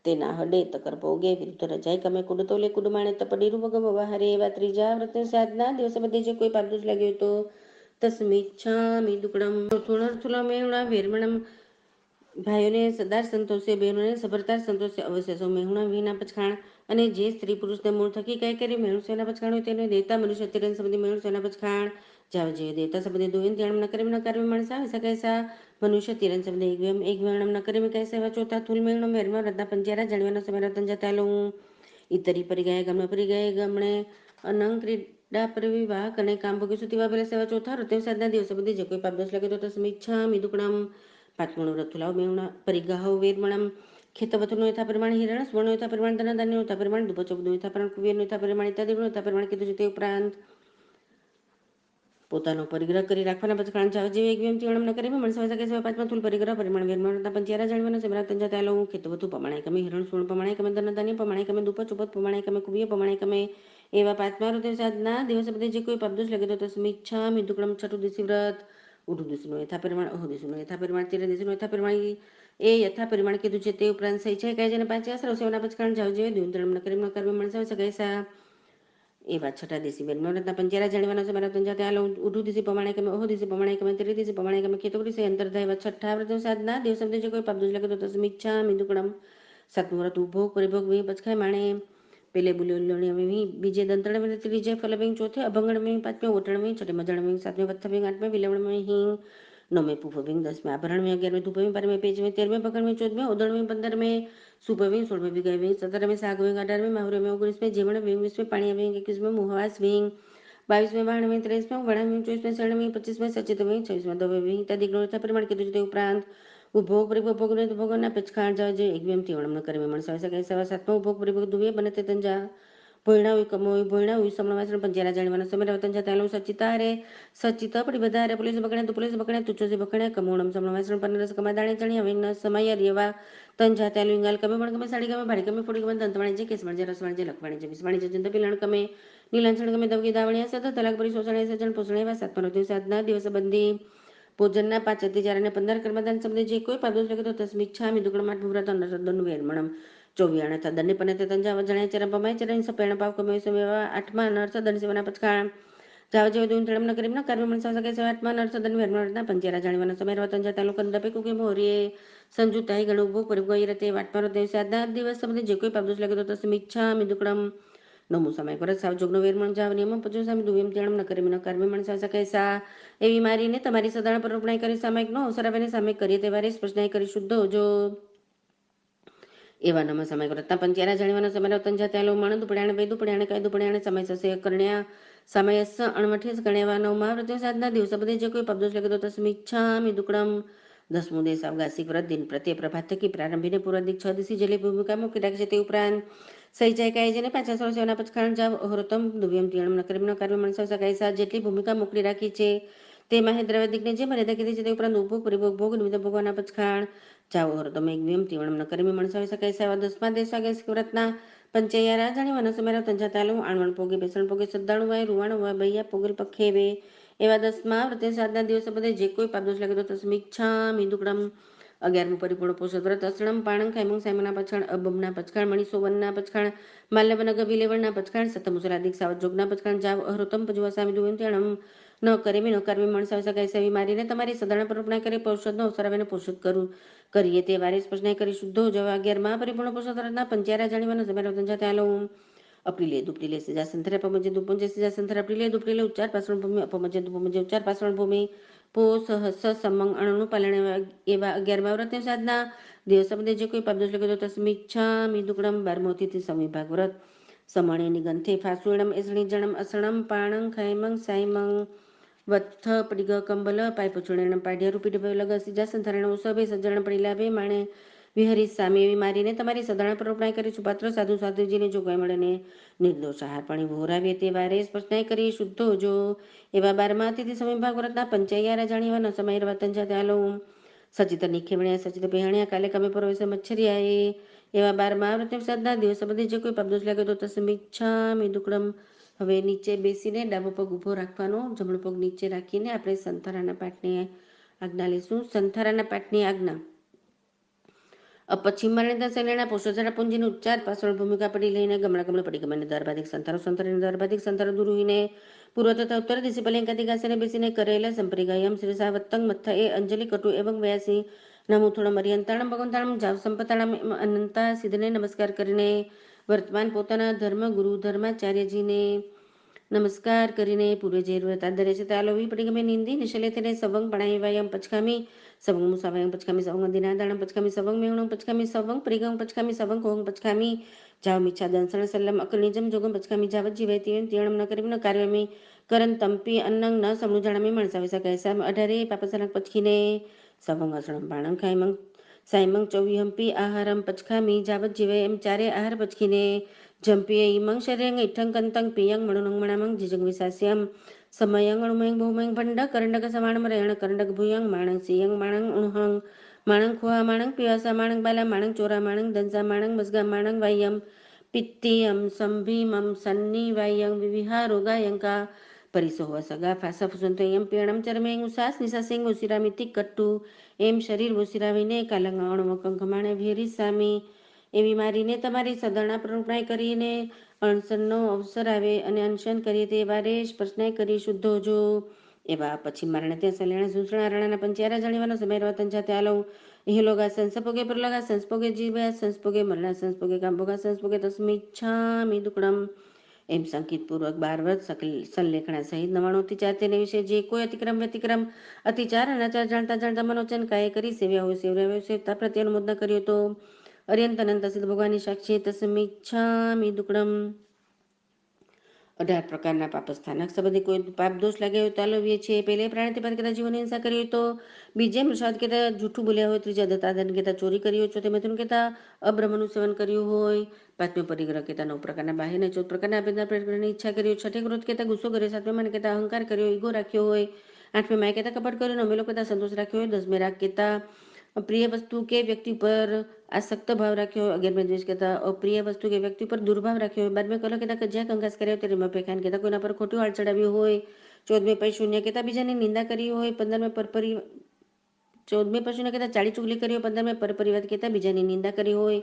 તેના હડે તકર ભોગે વિરુદ્ધ રજાય કમે કુડતોલે કુડમાણે તપડીરું વગમ વહારે એવા ત્રીજા વ્રત સાધના દિવસ બધે જે કોઈ પાપદોષ લાગ્યો તો તસ્મિચ્છામિ દુકડમ થોડા મેળા વેરમણમ ભાઈઓને સદાર સંતોષે બહેનોને સભરતાર સંતોષે અવશ્ય સૌ મેહુણા વિના પછખાણ અને જે સ્ત્રી પુરુષને મૂળ થકી કઈ કરી મેણુસેના પછખાણ હોય તેને દેવતા મનુષ્ય તિરન સંબંધી મેણુસેના પછખાણ જાવ જે દેવતા સંબંધી દોયન ધ્યાન ન કરે ન કાર્ય માણસા વિસા કૈસા મનુષ્ય તિરન સંબંધી એક વેણમ ન કરે કૈસા એવા ચોથા થુલ મેણો મેરમાં રત્ના પંચારા જાણવાનો સમય રતન જતા લઉં ઇતરી પરી ગયા ગમણે પરી ગયા ગમણે અનંગ ક્રીડા પરિવાહ અને કામ ભોગી સુતી વાપેલા સેવા ચોથા રતે સાધના દિવસ બધી જે કોઈ પાપદોષ લાગે તો તસ્મિચ્છા મિદુકણમ પાંચમણું રથુલાવ મેવણા પરિગાહો વેરમણમ ખેતવતુનો યથા પરિમાણ હિરણ સ્વર્ણ યથા પરિમાણ ધન ધાન્ય યથા પરિમાણ દુપચોબનો યથા પરિમાણ કુવેર યથા પરિમાણ ઇત્યાદિ યથા પરિમાણ કીધું છે તે ઉપરાંત પોતાનો પરિગ્રહ કરી રાખવાના પચખાણ જાવ જેવી એક વ્યક્તિ અણમ ન કરી મણસ વાસા કે પાંચમા થુલ પરિગ્રહ પરિમાણ વેરમણના પંચારા જાણવાના સમરા તંજા તાલો ખેતવતુ પ્રમાણે કમે હિરણ સ્વર્ણ પ્રમાણે કમે ધન ધાન્ય પ્રમાણે કમે દુપચ ઉપત પ્રમાણે કમે કુવ્ય પ્રમાણે કમે એવા પાંચમા વ્રત સાધના દિવસ બધે જે કોઈ પાપદોષ લાગે તો તસ્મિચ્છા મિદુકડમ છઠ્ઠું દિશી વ્રત ઉઠું દિશનું યથા પરિમાણ અહો દિશનું યથા પરિમાણ તિર દિશનું યથા પરિમાણ એ યથા પરિમાણ કીધું છે તે ઉપરાંત સહી છે કાંઈ જેને પાંચ આસરો સેવાના પચખાણ જાવ જેવી દ્યુંતરમ ન કરી ન કર્મ મણસા સગાઈસા એવા છઠ્ઠા દિશી બેન નવરત્ના પંચારા જાણવાના સમય તંજા ત્યાં ઉઠું દિશી પ્રમાણે કમે ઓહો દિશી પ્રમાણે કમે ત્રિ દિશી પ્રમાણે કમે ખેતોડી સે અંતર્ધાય એવા છઠ્ઠા વ્રત સાધના દિવસ બધે જે કોઈ પાપદોષ લાગે તો તસ્મિચ્છા મિદુકડમ સાતમું વ્રત ઉપભોગ પરિભોગ વી પચખાય માણે પેલે બુલ્યોલણી બીજે દંતણ ત્રીજે ફલબિંગ ચોથે અભંગણમી પાંચમે ઓટણમી છઠ્ઠે મજણમી સાતમે વથ્થબિંગ આઠમે વિલવણમી હિંગ નવમે પુફબિંગ દસમે આભરણમી અગિયારમે ધુપમી બારમે પેજમે તેરમે પકડમે ચૌદમે ઓદળમી પંદરમે સુપવિંગ સોળમે વિગયવિંગ સત્તરમે સાગવિંગ અઢારમે માહુરમે ઓગણીસમે જેમણવિંગ વીસમે પાણીયાવિંગ એકવીસમે મુહવાસવિંગ બાવીસમે બાણમે ત્રેસમે વણાવિંગ ચોવીસમે શરણવિંગ પચીસમે સચિતવિંગ છવ્વીસમે દવેવિંગ ઇત્યાદિ ગ્રંથના પરિમાણ કીધું છે તે ઉપરાંત ઉપભોગ પરિભોગ ભોગના પચખાણ જાવ જે એકવેમ તીવણમ ન કરે મણસા સગાઈ સવા સાતમો ઉપભોગ પરિભોગ દુવે બને તે તંજા ભોયણા હોય કમો હોય ભોયણા હોય સમણવાસણ પંચારા જાણવાના સમય તંજા તાલું સચિતારે સચિત પડી વધારે પોલીસ બકડે તુચ્ચોસી બકડે કમોણમ સમણવાસણ પન્નરસ કમા દાણે ચણી અવિન સમય રેવા તંજા તાલું ઇંગાલ કમે પણ કમે સાડી કમે ભાડી કમે ફોડી કમે દંતવાણી છે કેસવાણી છે રસવાણી છે લખવાણી છે વિસવાણી છે ચંદ પિલણ કમે નીલાંચણ કમે દવકી દાવણિયા સતત તલાક પરી શોષણ સજણ પોષણ એવા સાતમા દિવસ સાધના દિવસ બંધી ભોજનના પાંચ અતિચાર અને 15 કર્મદાન સંબંધે જે કોઈ પાપદોષ લાગે તો તસ્મિચ્છા મિદુકણ માટ ભૂવ્રત અનર્ષદન વેરમણમ ચોવ્યાણ થા દંડે પને તે તંજા વજણાય ચરમ પમાય ચરણ સપેણ પાવ કમે સમેવા આઠમા અનર્થ દંડ સેવાના પચખાણ જાવ જેવ દૂન તળમ ન કરીમ ન કર્મ મણસા સકે આઠમા અનર્થ દંડ વેરમણના પંચેરા જાણવાના સમય તંજા તાલુકન દપે કુકે મોરીએ સંજુતાઈ ગણ ઉભો પરિગોઈ રતે વાટપારો દેવ સાધના દિવસ સંબંધે જે કોઈ પાપદોષ લાગે તો તસ્મિચ્છા મિદુકડમ નમો સમય પર સાવ જોગનો વેરમણ જાવ નિયમ પચો સામે દુવેમ ત્યાણમ ન કરીમ ન કર્મ મણસા સકે સા એવી મારીને તમારી સદાણ પર રોપણાઈ કરી સામાયિક નો અવસર આવીને સામે કરીએ તેવારે સ્પષ્ટનાય કરી શુદ્ધ હોજો એવા નમ સમય કરતા પંચારા જાણવાના સમય તંજા ત્યાલો મણ દુપડ્યાને બે દુપડ્યાને કઈ દુપડ્યાને સમય સસે કરણ્યા સમયસ અણમઠેસ ગણ્યાવા નવમા વ્રત સાધના દિવસ બધે જે કોઈ પબદોષ લાગે તો તસ્મિચ્છા મિદુકડમ દસમું દેશ અવગાસી વ્રત દિન પ્રત્યે પ્રભાત થકી પ્રારંભીને પૂર્વ દિક 6 દિશી જલી ભૂમિકા મૂકી રાખશે તે ઉપરાંત સહી જાય કાય જેને પાછા સો સેવાના પચખાણ જાવ અહોરતમ દુવ્યમ તીણમ ન કરીમ ન કાર્ય મણસા સકાય સા જેટલી ભૂમિકા મોકલી રાખી છે તે મહેન્દ્રવ દિકને જે મર્યાદા કીધી છે તે ઉપરાંત ઉપભોગ પરિભોગ ભોગ નિમિત્ત ભોગવાના પચખાણ જાવ અહોરતમ એકવ્યમ તીણમ ન કરીમ મણસા સકાય સા દસમા દેશ અગાસી વ્રતના પંચૈયા જાણી વનસ મેરા તંજા તાલું આણવણ પોગે બેસણ પોગે સદ્દાણું વાય રૂવાણ વાય બૈયા પોગલ પખેવે એવા દસમા વ્રતે સાતના દિવસ બધે જે કોઈ પાપદોષ લાગે તો તસ્મિચ્છા મિદુકડમ 11મું પરિપૂર્ણ પોષદ વ્રત અસણમ પાણંગ ખાયમું સાયમના પચખાણ અબમના પચખાણ મણિસોવનના પચખાણ માલ્યવનગ વિલેવણના પચખાણ સતમુસરાદિક સાવત જોગના પચખાણ જાવ અહૃતમ પજવા સામી દુવન ત્યાણમ ન કરેમી ન કરવી મણસા સગાઈ સેવી મારીને તમારી સદાણ પર રોપણાઈ કરી પૌષદનો અવસર આવીને પોષિત કરું કરીએ તે વારે સ્પષ્ટનાય કરી શુદ્ધો જવા 11મા પરિપૂર્ણ પોષદ વ્રતના પંચારા જાણીવાના સમય તંજા ત્યાલો અપ્રિલે દુપ્રિલે સીજા સંથરે પમજે દુપંજે સીજા સંથરે અપ્રિલે દુપ્રિલે ઉચ્ચાર પાસણ ભૂમિ અપમજે દુપમજે ઉચ્ચાર પાસણ ભૂમિ પો સહસ સમંગ અણનું પાલણ એવા 11મા વ્રતની સાધના દિવસ બધે જે કોઈ પાપદોષ લાગે તો તસ્મિચ્છા મિદુકડમ 12મો તિથિ સમિભાગ વ્રત સમણે નિગંથે ફાસુણમ એસણી જણમ અસણમ પાણંગ ખૈમંગ સાયમંગ વત્થ પડિગ કંબલ પાય પછુણેણ પાઢ્યા રૂપી ડભ લગ સીજા સંથારણ ઉસભે સજ્જણ પડીલાભે માણે વિહરી સામે એવી મારીને તમારી સદાણ પર રોપણાઈ કરી સુપાત્ર સાધુ સાધુજીને જોગવાઈ મળીને નિર્દોષ આહાર પાણી વહોરાવીએ તે વારે સ્પષ્ટનાય કરી શુદ્ધો જો એવા 12મા તિથિ સમિભાગ વ્રતના પંચૈયા જાણીવાના સમય રતંજા ત્યાલો સચિત નિખેવણ્યા સચિત પહેણ્યા કાલે કમે પરોવેશ મચ્છરિયાએ એવા 12મા વ્રત સાધના દિવસ બધે જે કોઈ પાપદોષ લાગે તો તસ્મિચ્છા મિદુકડમ હવે નીચે બેસીને ડાબો પગ ઊભો રાખવાનો, જમણો પગ નીચે રાખીને આપણે સંથારાના પાઠની આજ્ઞા લઈશું. સંથારાના પાઠની આજ્ઞા. પશ્ચિમ મારણીતા શૈલીના પોષોચારા પુંજીનો ઉચ્ચાર પાછળ ભૂમિકા પડી લઈને ગમણા ગમણે પડી ગમને દરબાધિક સંતારો સંતારીને દરબાધિક સંતારો દુરુહીને પૂર્વ તથા ઉત્તર દિશે પલંકાથી ઘાસીને બેસીને કરેલા સંપ્રિગાયમ શ્રી સાવત્તંગ મથ્થા એ અંજલિ કટુ એવં વ્યાસી નમો થોડમ અરિયંતાણમ ભગવંતાણમ જાવ સંપતાણમ અનંતા સિદ્ધને નમસ્કાર કરીને વર્તમાન પોતાના ધર્મગુરુ ધર્માચાર્યજીને નમસ્કાર કરીને પૂર્વે જે વ્રત આદરે છે તાલોવી પડી ગમે નિંદી નિશલે તેને સવંગ પણાઈ વાયમ પચકામી સવંગ મુસાવાયમ પચકામી સવંગ દિનાદાણમ પચકામી સવંગ મેવણમ પચકામી સવંગ પ્રિગમ પચકામી સવંગ કોંગ પચકામી જાવ મીછા દંસણ સલ્લમ અકનિજમ જોગમ પચકામી જાવત જીવાય તિયણમ ન કરી ન કાર્યમી કરન તંપી અન્નંગ ન સમણું જાણમી મણસાવે સકાય સામ અઢારે પાપસરક પચકીને સવંગ અસણમ બાણમ ખાયમંગ સાયમંગ ચોવીહંપી આહારમ પચકામી જાવત જીવાય એમ ચારે આહાર પચકીને જંપીએ ઈમંગ શરીરંગ ઇઠંગ કંતંગ પિયંગ મણુનંગ મણામંગ જીજંગ વિસાસ્યમ સમયંગ અણુમયંગ બહુમયંગ ભંડક કરંડક સમાણમ રયણ કરંડક ભૂયંગ માણંગ સિયંગ માણંગ ઉણહંગ માણંગ ખુહા માણંગ પિયાસા માણંગ બાલા માણંગ ચોરા માણંગ દંસા માણંગ મસગા માણંગ વાયમ પિત્તિયમ સંભીમમ સન્ની વાયંગ વિવિહારોગાયંકા પરિસોહ સગા ફાસા ફુસંતયમ પીણમ ચરમેંગ ઉસાસ નિસાસિંગ ઉસિરામિતિ કટ્ટુ એમ શરીર ઉસિરાવીને કાલંગ અણુમકંકમાણે ભેરી સામી એવી મારીને તમારી સદરણા પ્રરૂપણાય કરીને અણસનનો અવસર આવે અને અનશન કરીએ તે વારે સ્પર્શનાય કરી શુદ્ધ હોજો. એવા પછી મારણે ત્યાં સલેણા ઝૂસણા રણાના પંચ્યારા જાણીવાનો સમય રવા જાતે આલો ઇહલોગા સંસપોગે પરલોગા સંસ્પોગે જીવ્યા સંસ્પોગે મરણા સંસ્પોગે કાંભોગા સંસ્પોગે તસ્મિચ્છામિ દુક્કડમ એમ સંકિતપૂર્વક 12 વ્રત સંલેખણા સહિત 99 તેને વિશે જે કોઈ અતિક્રમ વ્યતિક્રમ અતિચાર અનાચાર જાણતા જાણતા મનોચન કાય કરી સેવ્યા હોય સેવતા પ્રત્યે અનુમોદના કર્યો તો અર્યંત અનંત સિદ્ધ ભગવાનની સાક્ષી તસ્મિચ્છામિ દુક્કડમ. 18 પ્રકારના પાપસ્થાનક સંબંધી કોઈ પાપ દોષ લાગ્યો હોય તો આલોવીએ છીએ. પહેલે પ્રાણીથી કહેતા જીવનની હિંસા કરી હોય તો, બીજે મૃષાદ કહેતા જૂઠું બોલ્યા હોય, ત્રીજા દત્તાદાન કહેતા ચોરી કરી હોય, ચોથે મૈથુન કહેતા અબ્રહ્મનું સેવન કર્યું હોય, પાંચમે પરિગ્રહ કહેતા 9 પ્રકારના બાહ્ય, 14 પ્રકારના આભ્યંતર પ્રકરણની ઈચ્છા કરી હોય, છઠ્ઠે ક્રોધ કહેતા ગુસ્સો કર્યો, સાતમે મન કહેતા અહંકાર કર્યો, ઈગો રાખ્યો હોય, આઠમે માય કહેતા કપટ કર્યો, નવમે લોક કહેતા સંતોષ રાખ્યો હોય, દસમે રાગ કહેતા પ્રિય વસ્તુ કે વ્યક્તિ પર આસક્ત ભાવ રાખ્યો હોય, 11મે દ્વેષ કહેતા અપ્રિય વસ્તુ કે વ્યક્તિ પર દુર્ભાવ રાખ્યો હોય, 12મે કલહ કહેતા કજિયા કંકાસ કર્યો, 13મે પેખાન કહેતા કોઈના પર ખોટું હાલ ચડાવ્યું હોય, 14મે પૈ શૂન્ય કહેતા બીજાની નિંદા કરી હોય, 15મે પરપરી 14મે પશુને કહેતા ચાળી ચુગલી કરી હોય, 15મે પરપરિવાદ કહેતા બીજાની નિંદા કરી હોય,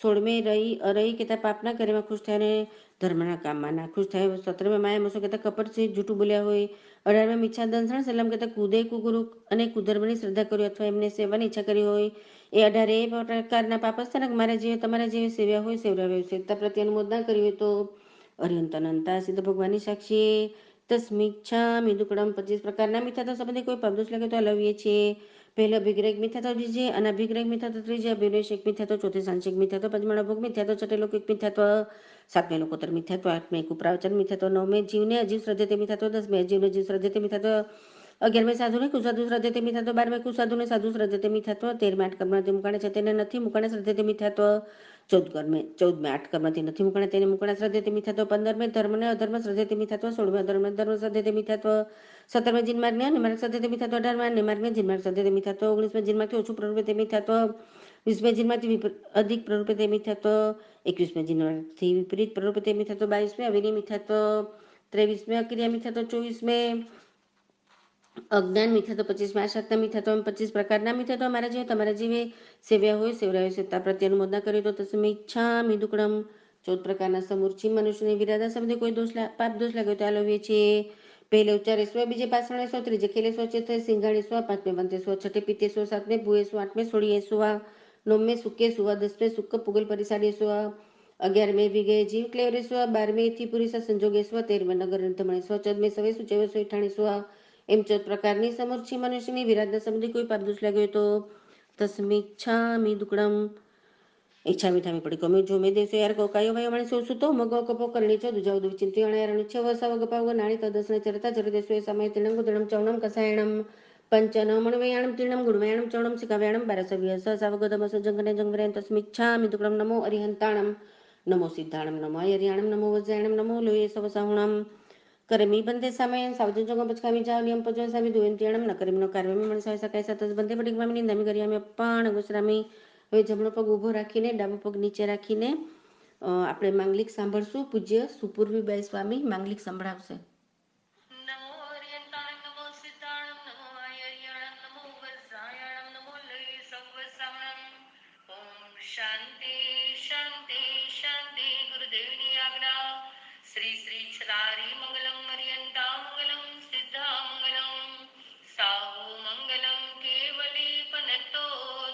16મે રહી અરહી કહેતા પાપના કાર્યમાં ખુશ થાય અને ધર્મના કામમાં ના ખુશ થાય, 17મે માયા મસો કહેતા કપટ છે જૂઠું બોલ્યા હોય, 18મે મિચ્છા દંસણ સલમ કહેતા કુદે કુગુરુ અને કુધર્મની શ્રદ્ધા કરી અથવા એમને સેવાની ઈચ્છા કરી હોય, એ 18 પ્રકારના પાપસ્થાનક મારા જેવી તમારા જેવી સેવ્યા હોય સેવરાવ્યા હોય સેવતા પ્રત્યે અનુમોદના કરી હોય તો અર્યંત અનંતા સિદ્ધ ભગવાનની સાક્ષીએ તસ્મિચ્છામિ દુક્કડમ. 25 પ્રકારના મિથ્યાત્વ સંબંધી કોઈ પાપ દોષ લાગે તો હલાવીએ છીએ. પહેલો અભિગ્રહિક મિથ્યાત્વ, બીજે અનભિગ્રહિક મિથ્યાત્વ, ત્રીજે અભિનિવેશિક મિથ્યાત્વ, ચોથે સાંશિક મિથ્યાત્વ, પાંચમે અણભોગ મિથ્યાત્વ, છઠ્ઠે લૌકિક મિથ્યાત્વ, સાતમે લોકોત્તર મિથ્યાત્વ, આઠમે કુપ્રાવચન મિથ્યાત્વ, નવમે જીવને અજીવ શ્રદ્ધે મિથ્યાત્વ, 10મે અજીવને જીવ શ્રદ્ધે મિથ્યાત્વ, 11મે સાધુને કુસાધુ શ્રદ્ધે મિથ્યાત્વ, 12મે કુસાધુને સાધુ શ્રદ્ધે મિથ્યાત્વ, 13મે આઠ કર્મથી મુકાણે છે તેને નથી મુકાણે શ્રદ્ધે મિથ્યાત્વ, 14મે આઠ કર્મથી નથી મુકાણે તેને મુકાણે શ્રદ્ધે મિથ્યાત્વ, 15મે ધર્મને અધર્મ શ્રદ્ધે મિથ્યાત્વ, 16મે અધર્મ ધર્મ શ્રદ્ધે મિથ્યાત્વ, 17મે જીનમાર્ગને નિમાર્ગ શ્રદ્ધે મિથ્યાત્વ, 18મે નિમાર્ગને જીનમાર્ગ શ્રદ્ધે મિથ્યાત્વ, 19મે જીનમાર્ગથી ઓછું પ્રવૃત્તિ મિથ્યાત્વ, 20મે જીનમાર્ગથી અધિક પ્રવૃત્તિ મિથ્યાત્વ, 21મે જીનમાર્ગથી વિપરીત પ્રવૃત્તિ મિથ્યાત્વ, 22મે અવિની મિથ્યાત્વ, 23મે અક્રિયા મિથ્યાત્વ, 24મે અજ્ઞાન મિથ્યાત્વ, 25મે આસક્ત મિથ્યાત્વ. 25 પ્રકારના મિથ્યાત્વ મારા જેવી તમારા જેવી સેવ્યા હોય સેવરાય સેવતા પ્રત્યે અનુમોદના કરી તો તસ્મિચ્છામિ દુક્કડમ. 14 પ્રકારના સમૂર્છી મનુષ્યની વિરાધા સંબંધી કોઈ પાપ દોષ લાગ્યો તો આલોવીએ છીએ. પહેલે ઉચ્ચારે સ્વ, બીજે પાસણે સ્વ, ત્રીજે ખેલે સ્વ, ચોથે સિંગાણી સ્વ, પાંચમે વંતે સ્વ, છઠ્ઠે પિત્તે સ્વ, સાતમે ભૂએ સ્વ, આઠમે સોળીએ સ્વ, નવમે સુકે સ્વ, 10મે સુક પુગલ પરિસાડી સ્વ, 11મે વિગે જીવ ક્લેવરે સ્વ, 12મે ઇથી પુરીસા સંજોગે સ્વ, 13મે નગર રંધમણે સ્વ, 14મે સવે સુચેવે સ્વ ઈઠાણી સ્વ. એમ 14 પ્રકારની સમૂર્છી મનુષ્યની વિરાધના સંબંધી કોઈ પાપ દોષ લાગ્યો તો તસ્મિચ્છામિ દુક્કડમ. ઈચ્છા મીઠામી પડી કમે જો મેં દેશો યાર કાયો ભાઈ મણી સોસુ તો મગો કપો કરણી છે દુજાવ વિચિંતી અણયારણ છે વસાવ ગપાવ નાણી તદસને ચરતા ચર દેશો એ સમય તિણમ ગુદણમ ચવણમ કસાયણમ પંચનમ મણવયાણમ તિણમ ગુણવયાણમ ચવણમ સિકાવ્યાણમ બારસવ્ય સસાવગતમ સજંગને જંગરેન તસ્મિચ્છામિ દુક્કડમ. નમો અરિહંતાણમ નમો સિદ્ધાણમ નમો અયર્યાણમ નમો વજ્જાયણમ નમો લોહે સવસાહુણમ કરમી બંધે સામયન સાવજન જંગમ પચકામી જાવલિયમ પજ્વન સામી દુયંતિયાણમ ન કરીમ ન કાર્યમી મણસાય સકાય સતસ બંધે પડિગમામી નિંદામી ગરિયામી અપ્પાણ ગુસરામી. હવે જમણો પગ ઊભો રાખીને ડાબો પગ નીચે રાખીને આપણે માંગલિક સાંભળશું. પૂજ્ય સુપૂર્વીબાઈ સ્વામી માંગલિક સંભળાવશે. નમો અર્યંતાણમ નમો સિદ્ધાણમ નમો આયર્યાણમ નમો વજ્રાયાણમ નમો લય સંવત્સરણમ. ઓમ શાંતિ શાંતિ શાંતિ. ગુરુદેવની આજ્ઞા. શ્રી શ્રી છદારી મંગલમ અર્યંતા મંગલમ સિદ્ધા મંગલમ. સાહુ મંગલમ કેવલી પનતો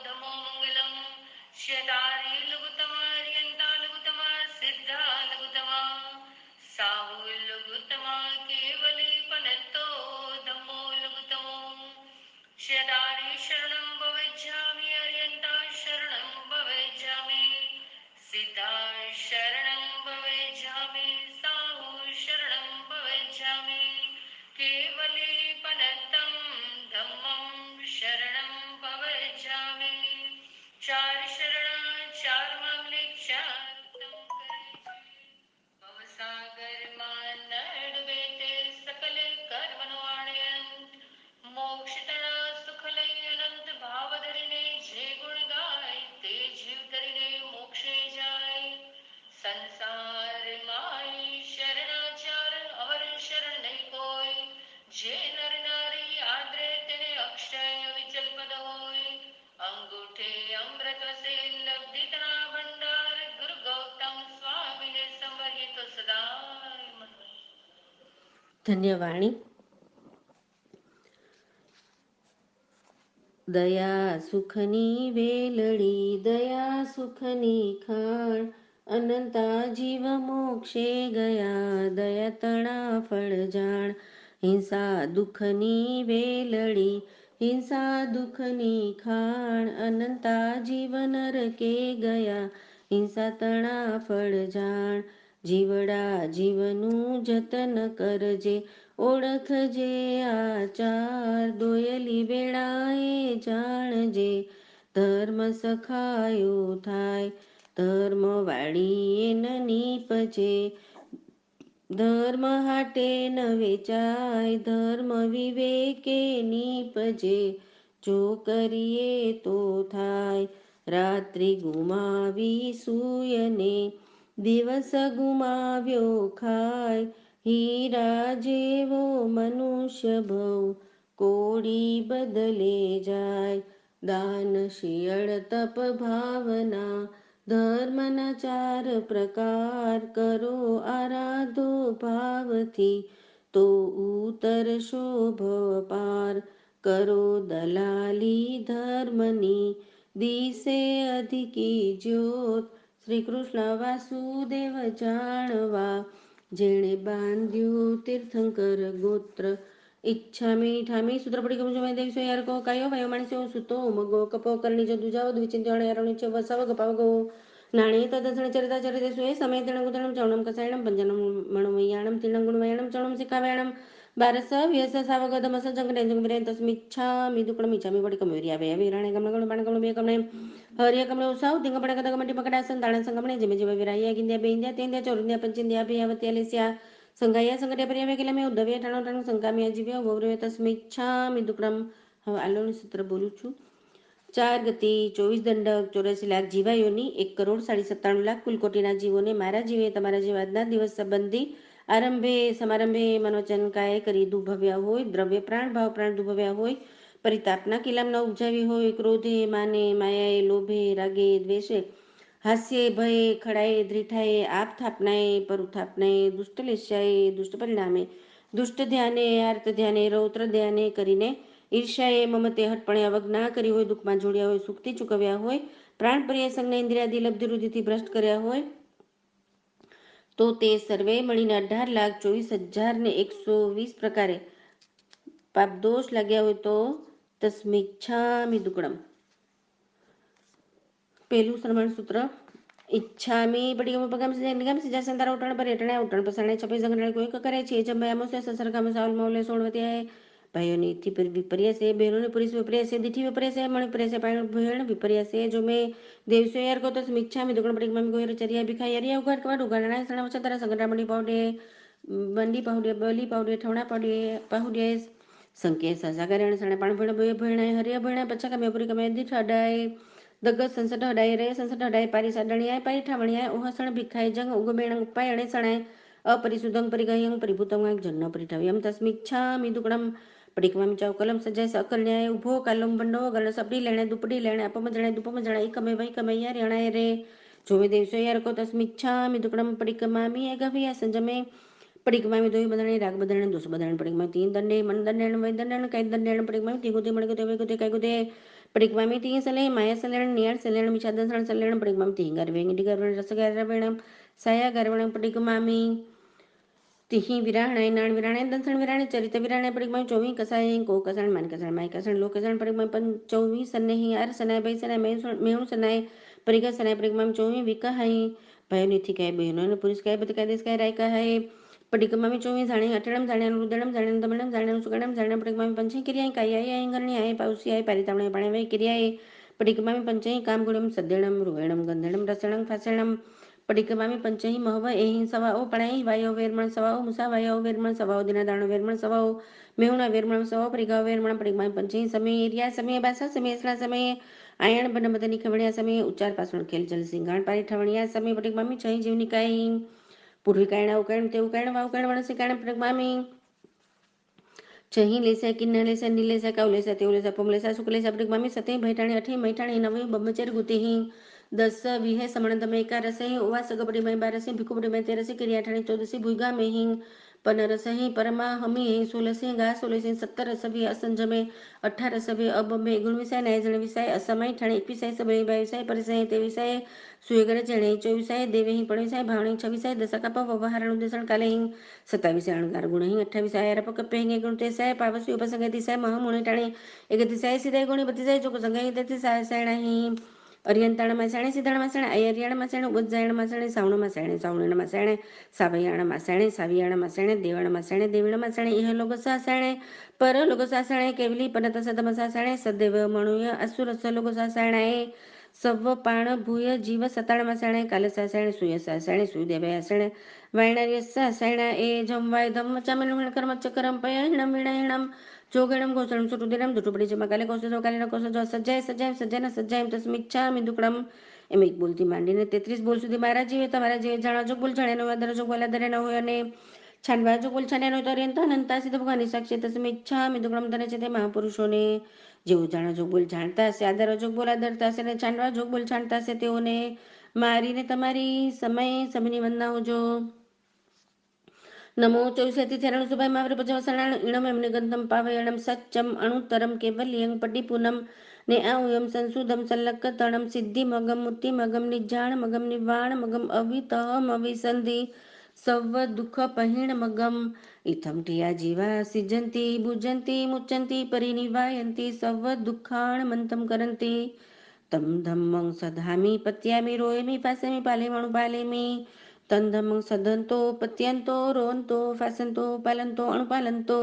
ધમો મંગલમ. શતારી લઘુતમ અર્યંતા લઘુતમ સિદ્ધા લઘુતમ. સાહુ લઘુતમ કેવલી પનતો ધમો લઘુતમો. શતારી શરણમ ભવજ્જામિ અર્યંતા શરણમ ભવજ્જામિ. સિદ્ધા શરણમ ભવજ્જામિ સાહુ શરણમ ભવજ્જામિ. કેવલી પનતમ ધમ્મમ શરણમ ભવજ્જામિ. ચાર શરણ ચાર માંગલિક ચાર ઉત્તમ કરે છે. ભવસાગરમાં ન ડૂબે તે સકલ કર્મનો આણ્યંત. મોક્ષ તણા સુખ લઈ અનંત ભાવ ધરીને જે ગુણ ગાય તે જીવ ધરીને મોક્ષે જાય. સંસારમાં શરણાચાર અવર શરણ નહીં કોઈ. જે નર નારી આદરે તેને અક્ષય વિચલ પદ હોય. અંગૂઠે અમૃત વસે લબ્ધિ તણા ભંડાર. ગુરુ ગૌતમ સ્વામીને સંવર્ય તો સદાય મનોય. ધન્યવાણી. દયા સુખની વેલડી દયા સુખની ખાણ. અનંતા જીવ મોક્ષે ગયા દયા તણા ફળ જાણ. હિંસા દુઃખની વેલડી હિંસા દુઃખની ખાણ. અનંતા જીવ નરકે ગયા હિંસા તણા ફળ જાણ. જીવડા જીવનું જતન કરજે ઓળખજે આચાર. દોયલી વેળાએ જાણજે ધર્મ સખાયો થાય. ધર્મ વાળીએ ન નીપજે ધર્મ હાટે ન વેચાય. ધર્મ વિવેકે નીપજે જો કરીએ તો થાય. રાત્રિ ગુમાવી સૂયને દિવસ ગુમાવ્યો ખાય. હીરા જેવો મનુષ્ય ભવ કોડી બદલે જાય. દાન શિયળ તપ ભાવના ધર્મના ચાર પ્રકાર. કરો આરાધો ભાવથી તો ઉતરશો ભવ પાર. કરો દલાલી ધર્મની દિશે અધિકી જ્યોત. શ્રી કૃષ્ણ વાસુદેવ જાણવા જેણે બાંધ્યું તીર્થંકર ગોત્ર. ઈચ્છામી ઠામી સૂત્રપડી ગમ જમાય દેવ યાર કો કાયો વાયો માણસ્યો સુતો મગો કપો કરણી જો દુજાઓ દ્વિચિંત્યાણે અરણ્ય છે વસાવ ગપાવગો. નાણે તદસણ ચરિતા ચરિતેષુ એ સમય તણગુતણમ ચવણમ કસાયણમ પંજનમ મણુમયાણમ તિણંગુણમયાણમ ચવણમ સિક્ખાવયાણમ. બારસ વ્યસ સાવગદમસ જંગને તસ્મિચ્છામિ દુક્કડમ ઈચ્છામિ વડિકમયોર્યાવે વિરાણે ગમનગણ બાણગણ બે કમણે. હરિય કમળે ઉસાવ તિંગ પડ કદ કમટી પકડાસન તાણે સંગમણે જીમે જીવ વિરાયા ગિંદ્યા બેંદ્યા તેંદ્યા ચોરુંદ્યા પંચિંદ્યા ભયાવત્યા લેસ્યા. સંગાયા સંગઠ્યા પર્યાવે કિલમે ઉદ્ધવ્યા ઠાણો ઠાણો સંગામ્યા જીવ્યા વવ્રવે તસ્મિચ્છામિ દુક્કડમ. હવે આલોનું સૂત્ર બોલું છું. 4 ગતિ 24 દંડક 84 લાખ જીવાયોની 1,97,લાખ કુલ કોટીના જીવોને મારા જીવે તમારા જેવા આજના દિવસ સંબંધી આરંભે સમારંભે મનોચન કાય કરી દુભવ્યા હોય. દ્રવ્ય પ્રાણ ભાવ પ્રાણ દુભવ્યા હોય. પરિતાપના કિલામ ન ઉપજાવી હોય. ક્રોધે માને માયાએ લોભે રાગે દ્વેષે હાસ્યે ભયે ખડાએ ધ્રીઠાએ આપ થાપનાએ પરુથાપનાએ દુષ્ટલેશ્યાએ દુષ્ટ પરિણામે દુષ્ટ ધ્યાને આર્ત ધ્યાને રૌદ્ર ધ્યાને કરીને ઈર્ષ્યાએ મમતે હટપણે અવજ્ઞા કરી હોય. દુઃખમાં જોડ્યા હોય સુખથી ચૂકવ્યા હોય. પ્રાણપ્રિય સંજ્ઞા ઇન્દ્રિયાદિ લબ્ધિ રૂધિથી ભ્રષ્ટ કર્યા હોય તો તે સર્વે મળીને 18,24,120 પ્રકારે પાપદોષ લાગ્યા હોય તો તસ્મિચ્છામિ દુક્કડમ. પહેલું શ્રવણ સૂત્ર. ઈચ્છામી બડી પગામ નિગમ સિજા સંતારા ઉઠણ પર એટણે ઉઠણ પસાણે છપે જંગણ કોઈ કરે છે જંબયામો સે સસરગામ સાવલ મૌલે સોળવતી ભાઈઓની થી વિપર્યાસે બહેનોને પુરુષ વિપર્યાસે દીઠી વિપર્યાસે મણ વિપર્યાસે પાયણ ભયણ વિપર્યાસે જો મેં દેવસો યાર કો તો મિચ્છામી દુકણ પડી મમ્મી ગોયર ચરિયા ભિખાઈ અરિયા ઉગાડ કવાડ ઉગાડણા સણા વચતરા સંગરા મંડી પાવડે બંડી પાવડે બલી પાવડે ઠવણા પાવડે પાહુડે સંકે સાસાગરણ સણે પાણ ભણ ભય ભયણા હરિયા ભયણા પચ્છા કમે પુરી કમે દીઠ અડાય દગત સંસટ હડાય રે સંસટ હડાય પારી સાડણિયાય પારી ઠાવણિયાય ઓહસણ ભીખાય જંગ ઉગમેણ ઉપાય અણે સણાય અપરિશુદ્ધં પરિગહ્યં પરિભૂતં જન્મ પરિઠવ્યમ તસ્મિચ્છામિ દુકડમ પડીકમાં ચૌકલમ સજાય સકલ્યાય ઉભો કાલમ બંડો ગલ સપડી લેણે દુપડી લેણે અપમજણાય દુપમજણાય એકમે વૈ કમૈયા રેણાય રે જોમે દેવસો યારકો તસ્મિચ્છામિ દુકડમ પડીકમામી ગવ્યા સંજમે પડીકમામી દોઈ બદણે રાગ બદણે દોષ બદણે પડીકમાં તીન દંડે મન દંડેણ વૈ દંડેણ કઈ દંડેણ પડીકમાં તીગુતે મણગુતે વૈગુતે કઈગુતે પડીકમામી તી સલે માયા સલેણ નિયાળ સલેણ મિછાદન સલેણ પડીકમામ તી ગર્વેંગી ગર્વણ રસગારવેણમ સાયા ગર્વણમ પડીકમામી તિહી વિરાહણાય નાણ વિરાણાય દંસણ વિરાણાય ચરિત વિરાણાય પડીકમાં ચોવી કસાય કો કસાણ માન કસાણ માય કસાણ લો કસાણ પડીકમાં પં ચોવી સન્નેહી આર સનાય ભાઈ સનાય મેહુણ સનાય પરિગા સનાય પડીકમાં ચોવી વિકાહાઈ ભયનિથી કાય બહેનો પુરુષ કાય બધ કાય દેશ કાય રાય કાય પડીકમામી ચોવી જાણે અઠડમ જાણે રુદડમ જાણે દમણમ જાણે સુગણમ જાણે પડીકમામી પંચી ક્રિયાય કાયાય અંગરણી આય પાઉસી પારિતામણે પાણે વૈ ક્રિયાય પડીકમામી પંચઈ કામગુણમ સદ્યણમ રૂવેણમ ગંધણમ રસણમ ફાસણમ પડીકમામી પંચઈ મહવ એહિ સવાઓ પણાઈ વાયો વેરમણ સવાઓ મુસા વાયો વેરમણ સવાઓ દિના દાણો વેરમણ સવાઓ મેહુણા વેરમણ સવાઓ પરિગા વેરમણ પડીકમામી પંચઈ સમય એરિયા સમય બાસા સમય સમયે આયણ બન બદની ખવણિયા સમયે ઉચ્ચાર પાસણ ખેલ જલ સિંગાણ પારી ઠવણિયા સમય પડીકમામી છઈ જીવની કાઈ પૂર્વી કાયણા ઉકાયણ તે ઉકાયણ વાવ કાયણ વણસી કાયણ પડીકમામી ચહી લેસા કિન્ના લેસા ની લેસા કાવ લેસા તેવ લેસા પમ લેસા સુક લેસા પડીકમામી સતઈ ભૈટાણી અઠી મૈઠાણી નવી બમ્મચેર ગુતિહી દસ વિહે સમણ તમે એકારસહી ઓવા સગપડી મય બારસી ભીખુપડી મય તેરસી કિરિયાઠાણી ચોદસી ભુઈગા મેહી પનરસહી પરમા હમી સોલસી ગા સોલસી 17 રસવી અસંજમે 18 રસવી અબમે ગુણવિસાય નાયજણ વિસાય અસમય ઠાણી 21 સબળી બાવીસાય પરિસય તેવીસાય સુયગર ચેણે 24 દેવેહી પણવિસાય ભાવણી 26 દશકાપ વહારણ ઉદેશણ કાલેહી 27 અણગાર ગુણહી 28 આયરપ કપેહી ગુણતેસાય પાવસી ઉપસંગય દિસાય મહામુણી ટાણી 31 સિદાય ગુણી 32 જોગ સંગય 33 સાયણાહી અરિયંતાણ માસાણે સિદ્ધાણ માસાણે અયરિયાણ માસાણે ઉજ્જાયણ માસાણે સાવણ માસાણે સાવણ માસાણે સાવયાણ માસાણે સાવિયાણ માસાણે દેવણ માસાણે દેવીણ માસાણે ઇહલોક સાસાણે પરલોક સાસાણે કેવલી પનત સદમ સાસાણે સદેવ મણુય અસુર સલોક સાસાણાએ સવ પાણ ભૂય જીવ સતાણ માસાણે કાલ સાસાણે સુય સાસાણે સુયદેવ આસાણે વાયણાર્ય સાસાણા એ જમવાય ધમ ચામણ કર્મ ચકરમ પયણમ વિણયણમ જોગણમ ઘોષણમ સુટુદિનમ દુટુપડી જમા કાલે કોસો જો કાલે કોસો જો સજ્જાય સજ્જાય સજ્જાય સજ્જાય તસ્મિચ્છામિ દુકડમ એમ એક બોલથી માંડીને 33 બોલ સુધી મારા જીવે તમારા જીવે જાણવા જોગ બોલ જાણ્યા નો આદર જોગ બોલા દરે ન હોય અને છાનવા જોગ બોલ છાન્યા નો તો અરિયંતા અનંતા સિદ્ધ ભગવાનની સાક્ષી તસ્મિચ્છામિ દુકડમ તને છે તે મહાપુરુષોને જેવું જાણવા જોગ બોલ જાણતા હશે આદર જોગ બોલ આદરતા હશે અને છાનવા જોગ બોલ છાણતા હશે તેઓને મારીને તમારી સમય સમયની વંદના હોજો નમો ચોવીસેતી થેરણ સુભાઈ માવરે પજવસણાણ ઈણમ એમને ગંધમ પાવયણમ સચ્ચમ અણુતરમ કેવલ્યં પડી પૂનમ ને આઉયમ સંસુદમ સલ્લકતણમ સિદ્ધિ મગમ મુક્તિ મગમ નિજાણ મગમ નિવાણ મગમ અવિતહમ અવિસંધિ સવ દુઃખ પહીણ મગમ ઇથમ ટિયા જીવા સિજંતી ભુજંતી મુચ્ચંતી પરિનિવાયંતી સવ દુઃખાણ મંતમ કરંતી તમ ધમ્મં સધામી પત્યામી રોયમી ફાસેમી પાલેમણું પાલેમી તન ધમ્મં સદંતો પત્યંતો રોહંતો ફાસંતો પાલંતો અણુપાલંતો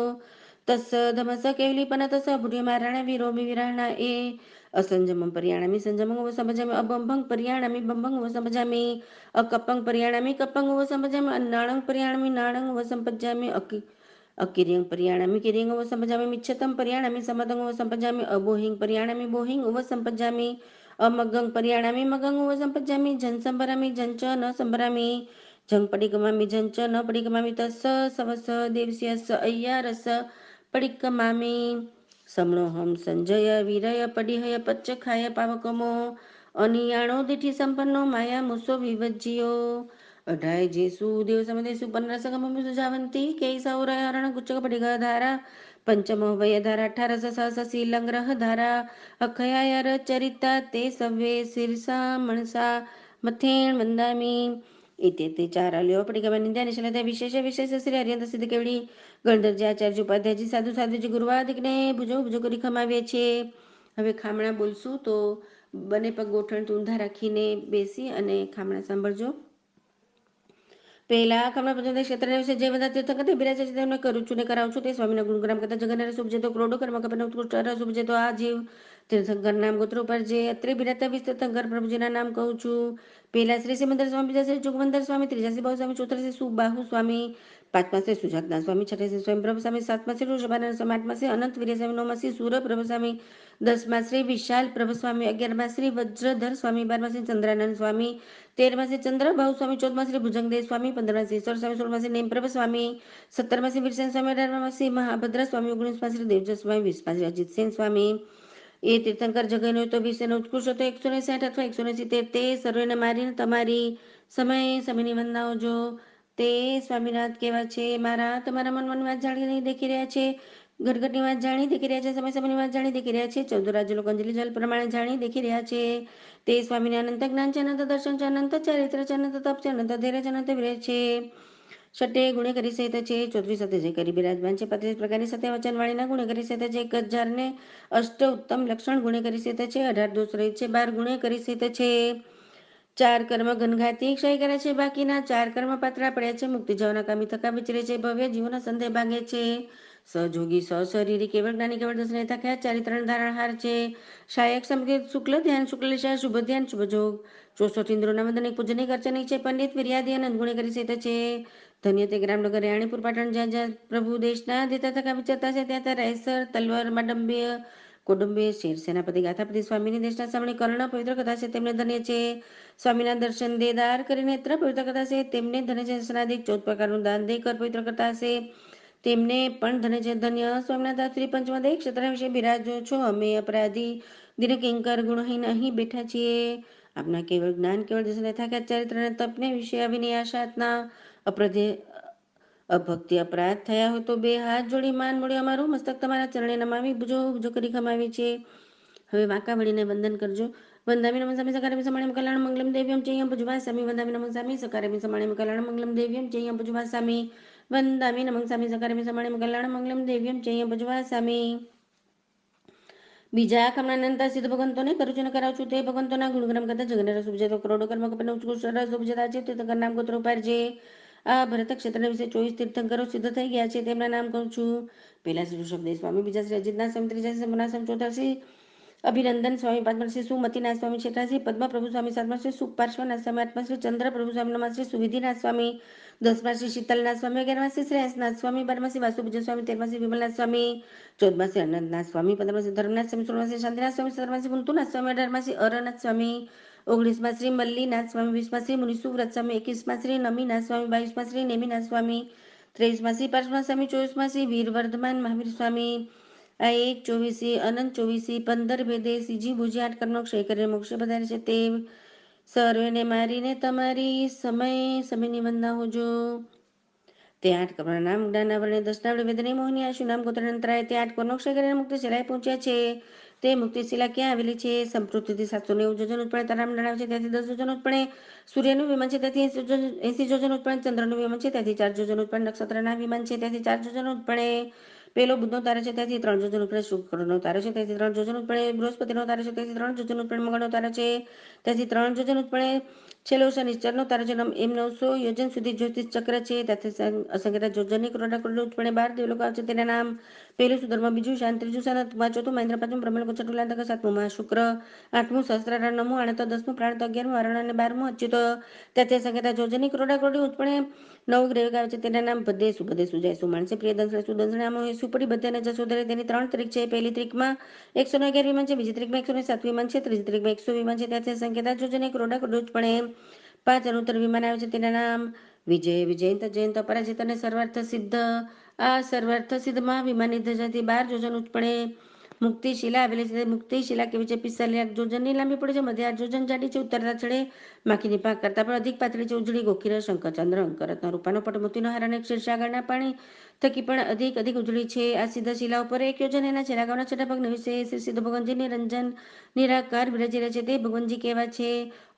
તસ્સ ધમસ કેવલી પનતસ ભુર્યમારાણ વિરોમી વિરાહણા એ અસંજમમ પર્યાણામી સંજમં વસંભજામી અબંભંગ પર્યાણામી બંભંગ વસંભજામી અકપંગ પર્યાણામી કપંગ વસંભજામી અન્નાણંગ પર્યાણામી નાણંગ વસંપજામી અકિર્યંગ પર્યાણામી કિર્યંગ વસંપજામી મિચ્છતમ પર્યાણામી સમદંગ વસંપજામી અબોહિંગ પર્યાણામી બોહિંગ વસંપજામી અમગંગ પર્યાણામી મગંગ વસંપજામી જન સંભરામી જંચ ન સંભરામી જંગ પડિકમામી જંચ ન પડિકમામી તસ સવસ દેવસ્યસ અય્યારસ પડિકમામી સમણોહમ સંજય વીરય પડિહય પચ્ચખાય પાવકમો અનિયાણો દીઠી સંપન્નો માયા મુસો વિવજ્યો અઢાય જેસુ દેવ સમદેસુ પન્નસગમ સુજાવંતી કેસૌરય હરણ ગુચ્ચક પડિગ ધારા પંચમ વય ધારા 18 સહસ શીલંગ્રહ ધારા અખયાયર ચરિતા તે સવે શિરસા મણસા મથેણ વંદામી इते ते चार अल्यो पडिगम निंदा निशलता विशेष विशेष श्री हरियंत સિદ્ધ કેવડી ગણધરજી આચાર્ય ઉપાધ્યાયજી સાધુ સાધુજી ગુરુવાદિકને ભુજો ભુજો કરી ખમાવીએ છીએ હવે ખામણા બોલશું તો બંને પગ ગોઠણ ઊંધા રાખીને બેસી અને ખામણા સાંભળજો પહેલા ખામણા પર્યંત ક્ષેત્ર વિશે જે બધા તીર્થંકર બિરાજે છે તેમને કરું છું ને કરાવું છું તે સ્વામીના ગુણગ્રામ કરતા જગન્નાથ શુભ છે તો ક્રોડો કર્મ કપન ઉત્કૃષ્ટ શુભ છે તો આ જીવ તીર્થંકર નામ ગોત્ર ઉપર જે અત્રે બિરાજતા તીર્થંકર પ્રભુજીના નામ કહું છું પહેલા શ્રી સિમંદર સ્વામી, બીજા શ્રી જોગવંદર સ્વામી, ત્રીજા શ્રી બાહુ સ્વામી, ચોથા શ્રી સુબાહુ સ્વામી, પાંચમા શ્રી સુજાતનાથ સ્વામી, છઠ્ઠા શ્રી સ્વયંપ્રભ સ્વામી, સાતમા શ્રી ઋષભાનંદ સ્વામી, આઠમા શ્રી અનંત વીર્ય સ્વામી, નવમા શ્રી સૂરપ્રભ સ્વામી, દસમા શ્રી વિશાલ પ્રભ સ્વામી, અગિયારમા શ્રી વજ્રધર સ્વામી, બારમા શ્રી ચંદ્રાનંદ સ્વામી, તેરમા શ્રી ચંદ્રભાઉ સ્વામી, ચૌદમા શ્રી ભુજંગદેવ સ્વામી, પંદરમા શ્રી ઈશ્વર સ્વામી, સોળમા શ્રી નેમપ્રભ સ્વામી, સત્તરમા શ્રી વીરસેન સ્વામી, અઢારમા શ્રી મહાભદ્ર સ્વામી, ઓગણીસમા શ્રી દેવજ સ્વામી, વીસમા શ્રી અજીતસેન સ્વામી. એ તીર્થંકર જગન હોય તો 20 એનો ઉત્કૃષ્ટ હતો 160 અથવા 170. તે સર્વેને મારીને તમારી સમયની વંદનાઓ જો તે સ્વામિનાથ કેવા છે. મારા તમારા મનની વાત જાણી દેખી રહ્યા છે. ઘટઘટની વાત જાણી દેખી રહ્યા છે. સમયની વાત જાણી દેખી રહ્યા છે. 14 રાજ્ય લોકો અંજલિ જલ પ્રમાણે જાણી દેખી રહ્યા છે. તે સ્વામીને અનંત જ્ઞાન છે, અનંત દર્શન છે, અનંત ચારિત્ર છે, અનંત તપ છે, અનંત ધૈર્ય છે, અનંત વિરય છે. ષટ્ટે ગુણે કરી સહિત છે. 34 સાથે જે કરી બિરાજમાન છે. 35 પ્રકારની સત્ય વચન વાણીના ગુણે કરી સહિત છે. 1000 ને અષ્ટ ઉત્તમ લક્ષણ ગુણે કરી સહિત છે. 18 દોષ રહિત છે. 12 ગુણે કરી સહિત છે. 4 કર્મ ઘનઘાતી ક્ષય કરે છે. બાકીના 4 કર્મ પાતળા પડ્યા છે. મુક્તિ જવાના કામી થકા વિચરે છે. ભવ્ય જીવન સંદેહ ભાગે છે. સહજોગી સશરીરી કેવળ જ્ઞાની કેવળ દર્શન થક્યા ચારિત્રણ ધારણહાર છે. શાયક સંકેત શુક્લ ધ્યાન શુક્લ દિશા શુભ ધ્યાન શુભ જોગ 64 ઇન્દ્રોના વંદનિક પૂજનિક અર્ચનિક છે. પંડિત વિર્યાદી અનંત ગુણે કરી સહિત છે. ધન્ય તે ગ્રામનગર રાણીપુર પાટણ જ્યાં જ્યાં પ્રભુ દેશના દેતા થકા વિચરતા છે. ત્યાં ત્યાં રાયસર તલવાર માડંબ્ય કૌટુંબે શેર સેનાપતિ ગાથાપતિ સ્વામીની દેશના સામણે કર્ણ પવિત્ર કથા છે. તેમને ધન્ય છે. સ્વામીના દર્શન દેદાર કરીને નેત્ર પવિત્ર કથા છે. તેમને ધન્ય છે. સ્નાદિક 14 પ્રકારનું દાન દે કર પવિત્ર કરતા હશે. તેમને પણ ધન્ય છે. ધન્ય સ્વામિનાથ શ્રી પંચમદે ક્ષેત્ર વિશે બિરાજો છો. અમે અપરાધી દિન કિંકર ગુણહીન અહીં બેઠા છીએ. આપના કેવળ જ્ઞાન કેવળ દર્શન થાક્યા ચારિત્ર અને તપને વિશે અવિની આશાતના અપ્રધે અભક્તિ અપરાધ થયા હોય તો 2 હાથ જોડી માન મોડી અમારું મસ્તક તમારા ચરણે નમાવી ભુજો ભુજો કરી ખમાવી છે. હવે વાંકા વળીને વંદન કરજો. વંદામી નમઃ સામી સકારામી સમાણ્યમ કલ્યાણ મંગલમ દેવ્યમ ચૈયમ ભુજવા સામી વંદામી નમઃ સામી સકારામી સમાણ્યમ કલ્યાણ મંગલમ દેવ્યમ ચૈયમ ભુજવા સામી વંદામી નમઃ સામી સકારામી સમાણ્યમ કલ્યાણ મંગલમ દેવ્યમ ચૈયમ ભુજવા સામી. બીજા કમળાનંતા સિદ્ધ ભગવંતોને કરું છું ને કરાવું છું તે ભગવંતોના ગુણગ્રમ કરતા જગન રસ ઉપજે તો કરોડો કર્મ કપન ઉત્કૃષ્ટ રસ ઉપજતા છે. તીર્થંકર નામ ગોત્ર ઉપાડજે. આ ભરત ક્ષેત્ર વિશે 24 તીર્થંકરો સિદ્ધ થઈ ગયા છે. તેમના નામ કહું છું. પહેલા શ્રી ઋષભદેવ સ્વામી, બીજા શ્રી અજીતનાથ સ્વામી, ત્રીજા શ્રી શંભુનાથ, ચોથા શ્રી અભિનંદન સ્વામી, પાંચમા શ્રી સુમતિનાથ સ્વામી, છઠ્ઠા શ્રી પદ્મપ્રભુ સ્વામી, સાતમા શ્રી સુપાર્શ્વનાથ સ્વામી, આઠમા શ્રી ચંદ્રપ્રભુ સ્વામી, નવમા શ્રી સુવિધિનાથ સ્વામી, દસમા શ્રી શીતલનાથ સ્વામી, અગિયારમા શ્રી શ્રેયસનાથ સ્વામી, બારમા શ્રી વાસુભુજ સ્વામી, તેરમા શ્રી વિમલનાથ સ્વામી, 14મા શ્રી અનંતનાથ સ્વામી, 15મા શ્રી ધર્મનાથ સ્વામી, 16મા શ્રી શાંતિનાથ સ્વામી, 17મા શ્રી કુંતુનાથ સ્વામી, 18મા શ્રી અરનાથ સ્વામી, 19મા શ્રી મલ્લીનાથ સ્વામી, 20મા શ્રી મુનિસુવ્રત સ્વામી, 21મા શ્રી નમીનાથ સ્વામી, 22મા શ્રી નેમિનાથ સ્વામી, 23મા શ્રી પાર્શ્વનાથ સ્વામી, 24મા શ્રી વીરવર્ધમાન મહાવીર સ્વામી. આ 1 24 અનંત 24 15 ભેદે સીજી ભુજી 8 કર્મનો ક્ષય કરીને મોક્ષે પધારે છે. તે સર્વેને મારીને તમારી સમયની વંદના હોજો. તે 8 કર્મના નામ જ્ઞાનના વર્ણે દસના વડે વેદને મોહિની આશુ નામ ગોત્રાંતરાય તે 8 કર્મનો ક્ષય કરીને મુક્તિ શિલાએ પહોંચ્યા છે. તે મુક્તિ શિલા ક્યાં આવેલી છે? સંપૃક્તિથી 790 જોજન ઉત્પન્ન તારામ જણાવે છે. ત્યાંથી 10 જોજન ઉત્પન્ન સૂર્યનું વિમાન છે. ત્યાંથી 80 જોજન ઉત્પન્ન ચંદ્રનું વિમાન છે. ત્યાંથી 4 જોજન ઉત્પન્ન નક્ષત્રના વિમાન છે. ત્યાંથી 4 જોજન ઉત્પન્ન પેલો બુધનો તારો છે. ત્યાંથી 3 જોજન ઉત્પન્ન શુક્રનો તારો છે. ત્યાંથી 3 જોજન ઉત્પન્ન બૃહસ્પતિનો તારો છે. ત્યાંથી 3 જોજન ઉત્પન્ન મંગળનો તારો છે. ત્યાંથી 3 જોજન ઉત્પન્ન છેલ્લો શનિશ્ચરનો તારો છે. એમ 900 યોજન સુધી જ્યોતિષ ચક્ર છે. ત્યાંથી અસંખ્ય જોજનની કરોડા કરોડ ઉત્પન્ન 12 દેવલોક આવે છે. તેના નામ પહેલું સુધર્મ, બીજું શાંત, ત્રીજું સાનત, ચોથું મહેન્દ્ર, પાંચમું બ્રહ્મણ, છઠ્ઠું લાંતક, સાતમું મહાશુક્ર, આઠમું સહસ્ત્રાર, નવમું આણત, 10મું પ્રાણત, 11મું વારણ અને 12મું અચ્યુત. ત્યાંથી અસંખ્ય જોજનની કરોડા કરોડ ઉત્પન્ન 9 ગ્રહ આવે છે. તેના નામ ભદ્દે સુભદે સુજાય સુમાનસે પ્રિય દંસરે સુદંસણે આમો સુપડી બધે અને જસોદરે. તેની 3 ત્રિક છે. પહેલી ત્રિકમાં 111 વિમાન છે. બીજી ત્રિકમાં 107 વિમાન છે. ત્રીજી ત્રિકમાં 100 વિમાન છે. ત્યાંથી અસંખ્ય જોજનની કરોડા કરોડ ઉત્પન્ન 5 અનુત્તર વિમાન આવે છે. તેના નામ વિજય, વિજયંત, જયંત, અપરાજિત અને સર્વાર્થ સિદ્ધ. આ સર્વાર્થ સિદ્ધમાં વિમાનની ધજાથી 12 જોજન ઉત્પન્ન મુક્તિ શિલા આવેલી છે. મુક્તિ શિલા કેવી છે? 45 જોજનની લાંબી પડે છે. મધ્ય 8 જોજન જાડી છે. ઉત્તરતા છેડે માખીની પાક કરતા પણ અધિક પાતળી છે. ઉજળી ગોખીર શંકર ચંદ્ર અંકર રત્ન રૂપાનો પટ મોતીનો હાર અને ક્ષીરસાગરના પાણી થકી પણ અધિક ઉજળી છે. આ સિદ્ધ શિલા ઉપર 1 યોજન એના છેલ્લા ગામના છઠ્ઠા ભાગના વિશે શ્રી સિદ્ધ ભગવાનજી નિરંજન નિરાકાર બિરાજી રહ્યા છે. તે ભગવાનજી કેવા છે?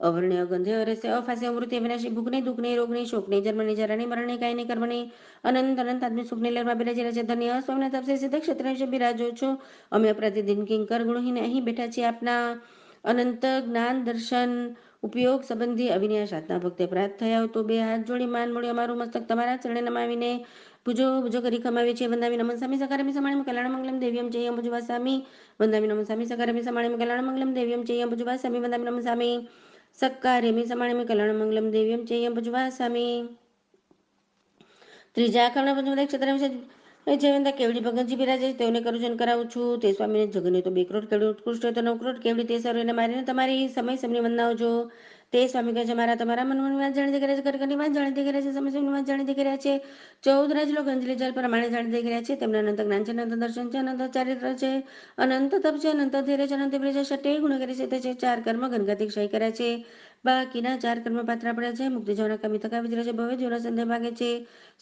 અવર્ણ્ય ગંધ્ય રહેશે અફાસ્ય અમૃત્ય વિનાશી ભૂખની દુઃખની રોગની શોકની જન્મની જરાની મરણની કાયની કર્મની અનંત અનંત આદમી સુખની લહેરમાં બિરાજી રહ્યા છે. ધન્ય સ્વામિનાથ આપશે સિદ્ધ ક્ષેત્ર વિશે બિરાજો છો. અમે અપરાધી દિન કિંકર ગુણહીને અહીં બેઠા છીએ. આપના અનંત જ્ઞાન દર્શન ઉપયોગ સંબંધી અવિનાશ આત્મા ભક્તિ અપરાધ થયા હોય તો 2 હાથ જોડી માન મોડી અમારું મસ્તક તમારા ચરણે નમાવીને ભુજો ભુજો કરી ખમાવી છે. વંદામી નમઃ સામી સકારામી સમાણિમ કલ્યાણ મંગલમ દેવ્યમ ચૈયમ ભુજવા સામી વંદામી નમઃ સામી સકારામી સમાણિમ કલ્યાણ મંગલમ દેવ્યમ ચૈયમ ભુજવા સામી વંદામી નમઃ સામી સક્કાર્યમી સમાણ્યમી કલ્યાણમંગલમ દેવ્યમ ચેયમ ભુજવાસામી. ત્રીજા આખાના પંચમદા ક્ષેત્ર જેવંતા કેવડી ભગતજી બિરાજે તેઓને કરુજન કરાવું છું. તે સ્વામીને જગને તો 2 કરોડ કેવડી ઉત્કૃષ્ટ હોય તો 9 કરોડ કેવડી તે સર્વેને મારીને તમારી સમય સમની વંદનાવજો. તે સ્વામી કહે છે મારા તમારા મનની વાત જાણીતી કર્યા છે, કરકરની વાત જાણીતી કર્યા છે, સમય સમયની વાત જાણીતી કર્યા છે. 14 રાજલોક અંજલિ જલ પ્રમાણે જાણીતી કર્યા છે. તેમના અનંત જ્ઞાન છે, અનંત દર્શન છે, અનંત ચારિત્ર છે, અનંત તપ છે, અનંત ધીરે છે, અનંત પ્રિય છે, ષટ્ટે ગુણ કરી છે. તે છે 4 કર્મ ગણગાથી ક્ષય કર્યા છે. બાકીના 4 કર્મ પાત્ર પડ્યા છે. મુક્તિ જવાના કમી થકા વિચરે છે. ભવે જીવના સંદેહ માગે છે.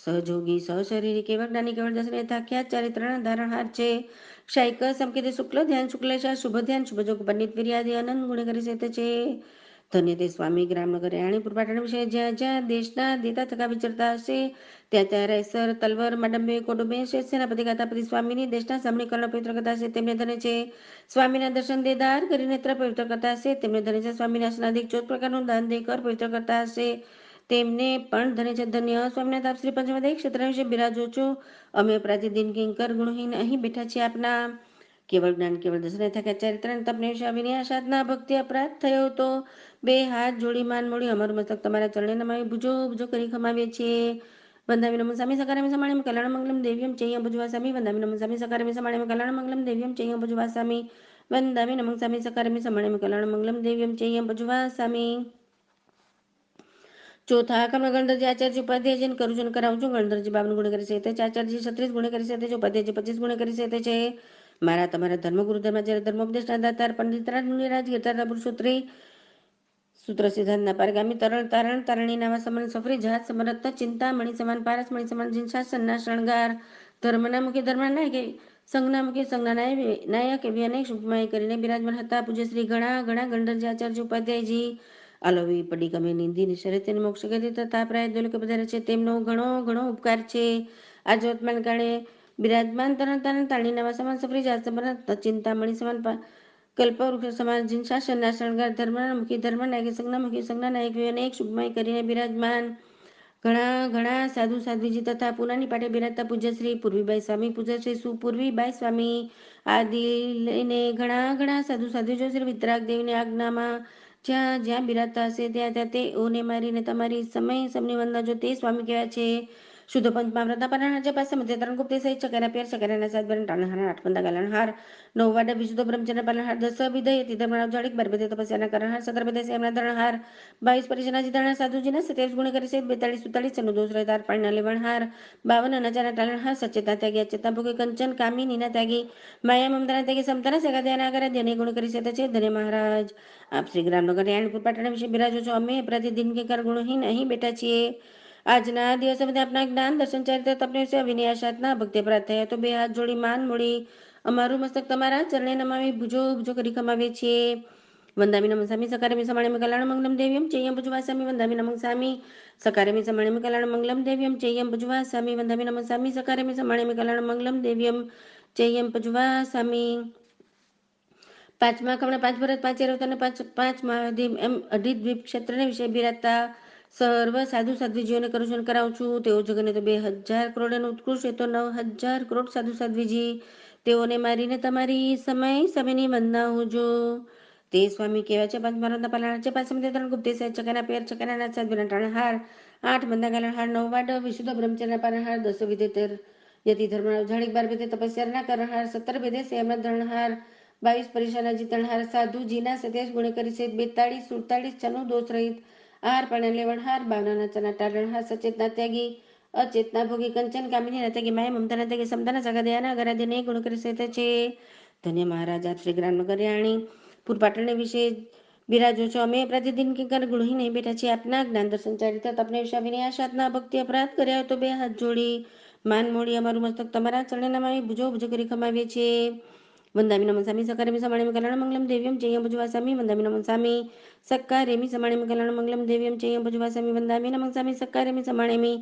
સહજોગી સહશરીરી કેવળ જ્ઞાની કેવળ દર્શન થાખ્યા ચારિત્રના ધારણહાર છે. ક્ષયક સંકેત શુક્લ ધ્યાન શુક્લેશા શુભ ધ્યાન શુભ જોગ પંડિત વિર્યાદિ અનંત ગુણ કરી છે. તે છે ધન્ય તે સ્વામી ગ્રામનગર રાણીપુર પાટણ વિશે જ્યાં જ્યાં દેશના દેતા થકા વિચરતા હશે ત્યાં ત્યાં રાયસર તલવર માડંબે કોડુંબે સેનાપતિ ગાતાપતિ સ્વામીની દેશના સામણી કર્ણ પવિત્ર કરતા હશે તેમને ધન્ય છે. સ્વામીના દર્શન દેદાર કરી નેત્ર પવિત્ર કરતા હશે તેમને ધન્ય છે. સ્વામીના સ્નાદિક 14 પ્રકારનું દાન દે કર પવિત્ર કરતા હશે તેમને પણ ધન્ય છે. ધન્ય સ્વામીનાથ આપ શ્રી પંચમદય ક્ષેત્ર વિશે બિરાજો છો. અમે પ્રતિદિન કિંકર ગુણહીન અહીં બેઠા છીએ આપના કેવળ જ્ઞાન કેવળ દર્શન થકા ચરિત્ર તપને વિના સાધના ભક્તિ અપરાધ થયો તો 2 હાથ જોડી માન મોડી અમારું મસ્તક તમારા ચરણે નમાવી ભુજો ભુજો કરી ખમાવીએ છીએ. વંદામી નમઃ સ્વામી સકારામી સમાણ્યમ કલ્યાણમંગલમ દેવ્યમ ચેયમ ભુજવાસામી. વંદામી નમઃ સ્વામી સકારામી સમાણ્યમ કલ્યાણમંગલમ દેવ્યમ ચેયમ ભુજવાસામી. વંદામી નમઃ સ્વામી સકારામી સમાણ્યમ કલ્યાણમંગલમ દેવ્યમ ચેયમ ભુજવાસામી. ચોથા આખામાં ગણધરજી આચાર્ય ઉપાધ્યાયજીને કરુજન કરાવું છું. ગણધરજી 52 ગુણ કરી છે તે છે. આચાર્યજી 36 ગુણ કરી છે તે છે. ઉપાધ્યાયજી 25 ગુણ કરી છે તે છે. મારા તમારા ધર્મગુરુ ધર્માચાર્ય ધર્મોપદેશના દાતાર પંડિતરાજ મુનિરાજ ગીરધારતા પુરુષોત્રી સૂત્ર સિદ્ધાંતના પારગામી તરણ તારણ તારણી નાવા સમાન સફરી જહાજ સમરથ ચિંતામણી સમાન પારસ મણી સમાન જીનશાસનના શણગાર ધર્મના મુખી ધર્મના નાયકે સંઘના મુખી સંઘના નાયક એવી અનેક શુભમાય કરીને બિરાજમાન હતા. પૂજ્ય શ્રી ઘણા ઘણા ગણધરજી આચાર્ય ઉપાધ્યાયજી આલવી પડી ગમે નિંદી નિશરે તેને મોક્ષ ગતિ તથા પ્રાય દોલકે પધારે છે તેમનો ઘણો ઘણો ઉપકાર છે. આ વર્તમાન કાળે બિરાજમાન તરણ તારણ તારણી નાવા સમાન સફરી જહાજ સમરથ ચિંતામણી સમાન કલ્પવૃક્ષ સમાન જીનશાસનના શણગાર ધર્મના મુખી ધર્મના નાયક સંઘના મુખી સંઘના નાયક અનેક શુભમય કરીને બિરાજમાન ઘણા ઘણા સાધુ સાધ્વીજી તથા પુનાની પાટે બિરાજતા પૂજ્ય શ્રી પૂર્વીબાઈ સ્વામી પૂજ્ય શ્રી સુપૂર્વીબાઈ સ્વામી આદિ લઈને ઘણા ઘણા સાધુ સાધ્વીજો શ્રી વિતરાગ દેવની આજ્ઞામાં જ્યાં જ્યાં બિરાજતા હશે ત્યાં ત્યાં તેઓને મારીને તમારી સમય સમની વંદના જો તે સ્વામી કહેવાય છે. શુદ્ધ પંચમા વ્રતના પારણહાર જે પાસે મધ્ય તરણ ગુપ્તે સહિત ચકરા પેર ચકરાના સાત બરણ ટાણહાર 8 બંદા ગાલણહાર 9 વાડા વિશુદ્ધ બ્રહ્મચર્ય પાલનહાર 10 વિધય તીધર્મણા જાળિક 12 વિધય તપસ્યાના કરણહાર 17 વિધય સેમના ધરણહાર 22 પરિજના જીતાણા સાધુજીના 27 ગુણ કરી છે 42 47 ચનો દોષ રહેતાર પાણીના લેવણહાર 52 અનાચારના ટાલણહાર સચેતના ત્યાગી અચેતના ભોગે કંચન કામિનીના ત્યાગી માયા મમતાના ત્યાગી સમતાના સેગા ધ્યાન આગળ ધ્યાને ગુણ કરી છે છે ધન્ય મહારાજ આપ શ્રી ગ્રામનગર રાયણપુર પાટણ વિશે બિરાજો છો. અમે પ્રતિદિન કે કર ગુણહીન અહીં બેઠા છીએ. આજના દિવસે બધા આપના જ્ઞાન દર્શન ચારિત્ર તપને વિશે વિનયા સાધના ભક્તિ અપરાધ થયા તો 2 હાથ જોડી માન મોડી અમારું મસ્તક તમારા ચરણે નમાવી ભુજો ભુજો કરી ખમાવીએ છીએ. વંદામી નમઃ સ્વામી સકારામી સમાણ્યમ કલ્યાણમંગલમ દેવ્યમ ચેયમ ભુજવાસામી. વંદામી નમઃ સ્વામી સકારામી સમાણ્યમ કલ્યાણમંગલમ દેવ્યમ ચેયમ ભુજવાસામી. વંદામી નમઃ સ્વામી સકારામી સમાણ્યમ કલ્યાણમંગલમ દેવ્યમ ચેયમ ભુજવાસામી. પાંચમા ખમણા 5 ભરત 5 એરવત અને 5 મહાદેવ એમ 18 દ્વીપ ક્ષેત્રને વિશે બિરાજતા સર્વ સાધુ સાધ્વીજીઓને કરુશન કરાવું છું. તેઓ જગને તો 2000 કરોડ અને ઉત્કૃષ્ટ એ તો 9000 કરોડ સાધુ સાધ્વીજી તેઓને મારીને તમારી સમય સમયની વંદના હોજો. તે સ્વામી કહેવાય છે પંચમહારતના પાલનહાર છે 5 સમુદ્ર ત્રણ ગુપ્તે સહિત ચકાના પેર ચકાના નાથ 7 બિરણ ટાણહાર 8 બંદા ગાલણહાર 9 વાડ વિશુદ્ધ બ્રહ્મચર્યના પાલનહાર 10 વિધય યતિ ધર્મના જાળિક 12 વિધય તપસ્યાના કરણહાર 17 વિધય સેમના ધરણહાર 22 પરીક્ષાના જીતણહાર સાધુજીના 27 ગુણે કરી છે 42 47 ચનો દોષ રહિત આહાર પાણી લેવણહાર 52 ચના ટાળણહાર સચેતના ત્યાગી અચેતના ભોગી કંચન કામિની ત્યાગી માયા મમતાના ત્યાગી સમતાના સગા દયાના ગરાધ્યને ગુણ કરી શકે છે. ધન્ય મહારાજ આપ શ્રી ગ્રામનગર રાણી પૂર પાટણ વિશે બિરાજો છો. અમે પ્રતિદિન કિંકર ગુણહી નહીં બેઠા છીએ આપના જ્ઞાન દર્શન ચારિત્ર તપને વિશે વિનયા સાધના ભક્તિ અપરાધ કર્યા તો 2 હાથ જોડી માન મોડી અમારું મસ્તક તમારા ચરણે નમાવી ભુજો ભુજો કરી ખમાવીએ છીએ. વંદામી નમઃ સ્વામી સકારામી સમાણ્યમ કલ્યાણમંગલમ દેવ્યમ ચેયમ ભુજવાસામી. વંદામી નમઃ સ્વામી સક્કાર્યમી સમાણ્યમ કલ્યાણમંગલમ દેવ્યમ ચેયમ ભુજવાસામી. વંદામી નમઃ સ્વામી સક્કાર્યમી સમાણ્યમી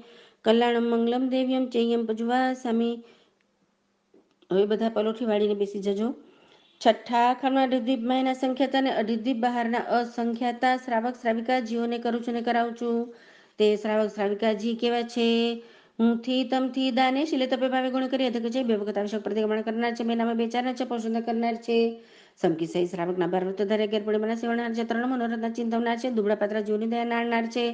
કલ્યાણમંગલમ દેવ્યમ ચેયમ ભુજવાસામી. હવે બધા પલોઠી વાળીને બેસી જજો. છઠ્ઠા ખંડમાં અઢીદ્વીપ માયના સંખ્યાતા અને અઢીદ્વીપ બહારના અસંખ્યાતા શ્રાવક શ્રાવિકા જીઓને કરું છું ને કરાવું છું. તે શ્રાવક શ્રાવિકાજી કેવા છે? હુંથી તમથી દાને શીલે તપે ભાવે ગુણ કરી અધક છે બે વખત આવશ્યક પ્રતિક્રમણ કરનાર છે. મહિનામાં 2 4 છે પોષણ કરનાર છે. સમકી સહી શ્રાવકના 12 વ્રતો ધારે 11 પૂર્ણિમાના સેવનાર છે, 3 મનોરથના ચિંતવનાર છે, દુબળા પાત્રા જીવની દયા નારનાર છે,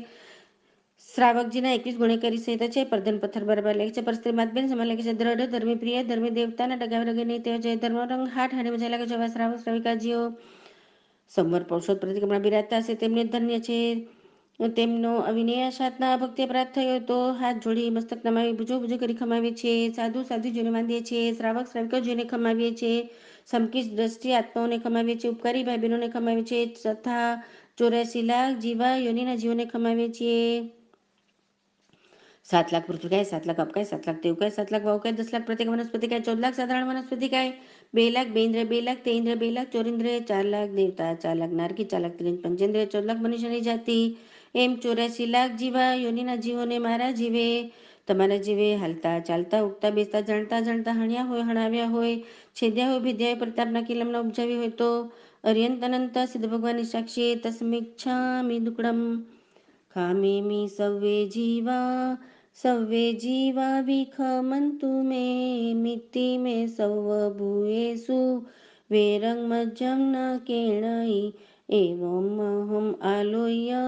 શ્રાવકજીના 21 ગુણેકરી સહિત છે, પરધન પથ્થર બરાબર લેખ છે, પર સ્ત્રી માતબેન સમય લેખે છે, દ્રઢ ધર્મી પ્રિય ધર્મી દેવતાના ડગાવે રગે નહીં તેઓ જય ધર્મ રંગ હાટ હાડી મજા લાગે છે. એવા શ્રાવક શ્રાવિકાજીઓ સંવર પૌષધ પ્રતિક્રમણ બિરાજતા છે, તેમને ધન્ય છે. તેમનો અવિનય સાધના ભક્તિ અપરાધ થયો તો હાથ જોડી મસ્તક નમાવી ભુજો ભુજો કરી ખમાવીએ છીએ. સાધુ સાધુજીઓને બાંધીએ છીએ, શ્રાવક શ્રાવિકાજીઓને ખમાવીએ છીએ, સમકીશ દ્રષ્ટિ આત્માઓને ખમાવીએ છીએ, ઉપકારી ભાઈ બહેનોને ખમાવીએ છીએ, તથા 84 લાખ જીવા યોનિના જીવોને ખમાવીએ છીએ. 7 લાખ પૃથ્વીકાય, 7 લાખ અપકાય, 7 લાખ દેવકાય, 7 લાખ વાવકાય, 10 લાખ પ્રત્યેક વનસ્પતિકાય, 14 લાખ સાધારણ વનસ્પતિકાય, 2 લાખ બેન્દ્ર, 2 લાખ તેન્દ્ર, 2 લાખ ચોરિન્દ્ર, 4 લાખ દેવતા, 4 લાખ નારકી, 4 લાખ ત્રિજ પંચેન્દ્ર, 14 લાખ મનુષ્યની જાતિ, એમ 84 લાખ જીવા યોનિના જીવોને મારા જીવે, તમારા જીવે હાલતા ચાલતા ઉગતા બેસતા જાણતા જાણતા હણ્યા હોય હણાવ્યા હોય, છેદ્યા હોય ભેદ્યા હોય, પ્રતાપના કિલમના ઉપજાવી હોય તો અર્યંત અનંત સિદ્ધ ભગવાનની સાક્ષી તસ્મિચ્છામિ દુક્કડમ ખામેમિ સવ્વે જીવા વિખમંતુ મે મિત્તિ મે સર્વ ભૂયેષુ વેરંગમજ્જં ન કેણઈ એવમહં આલોય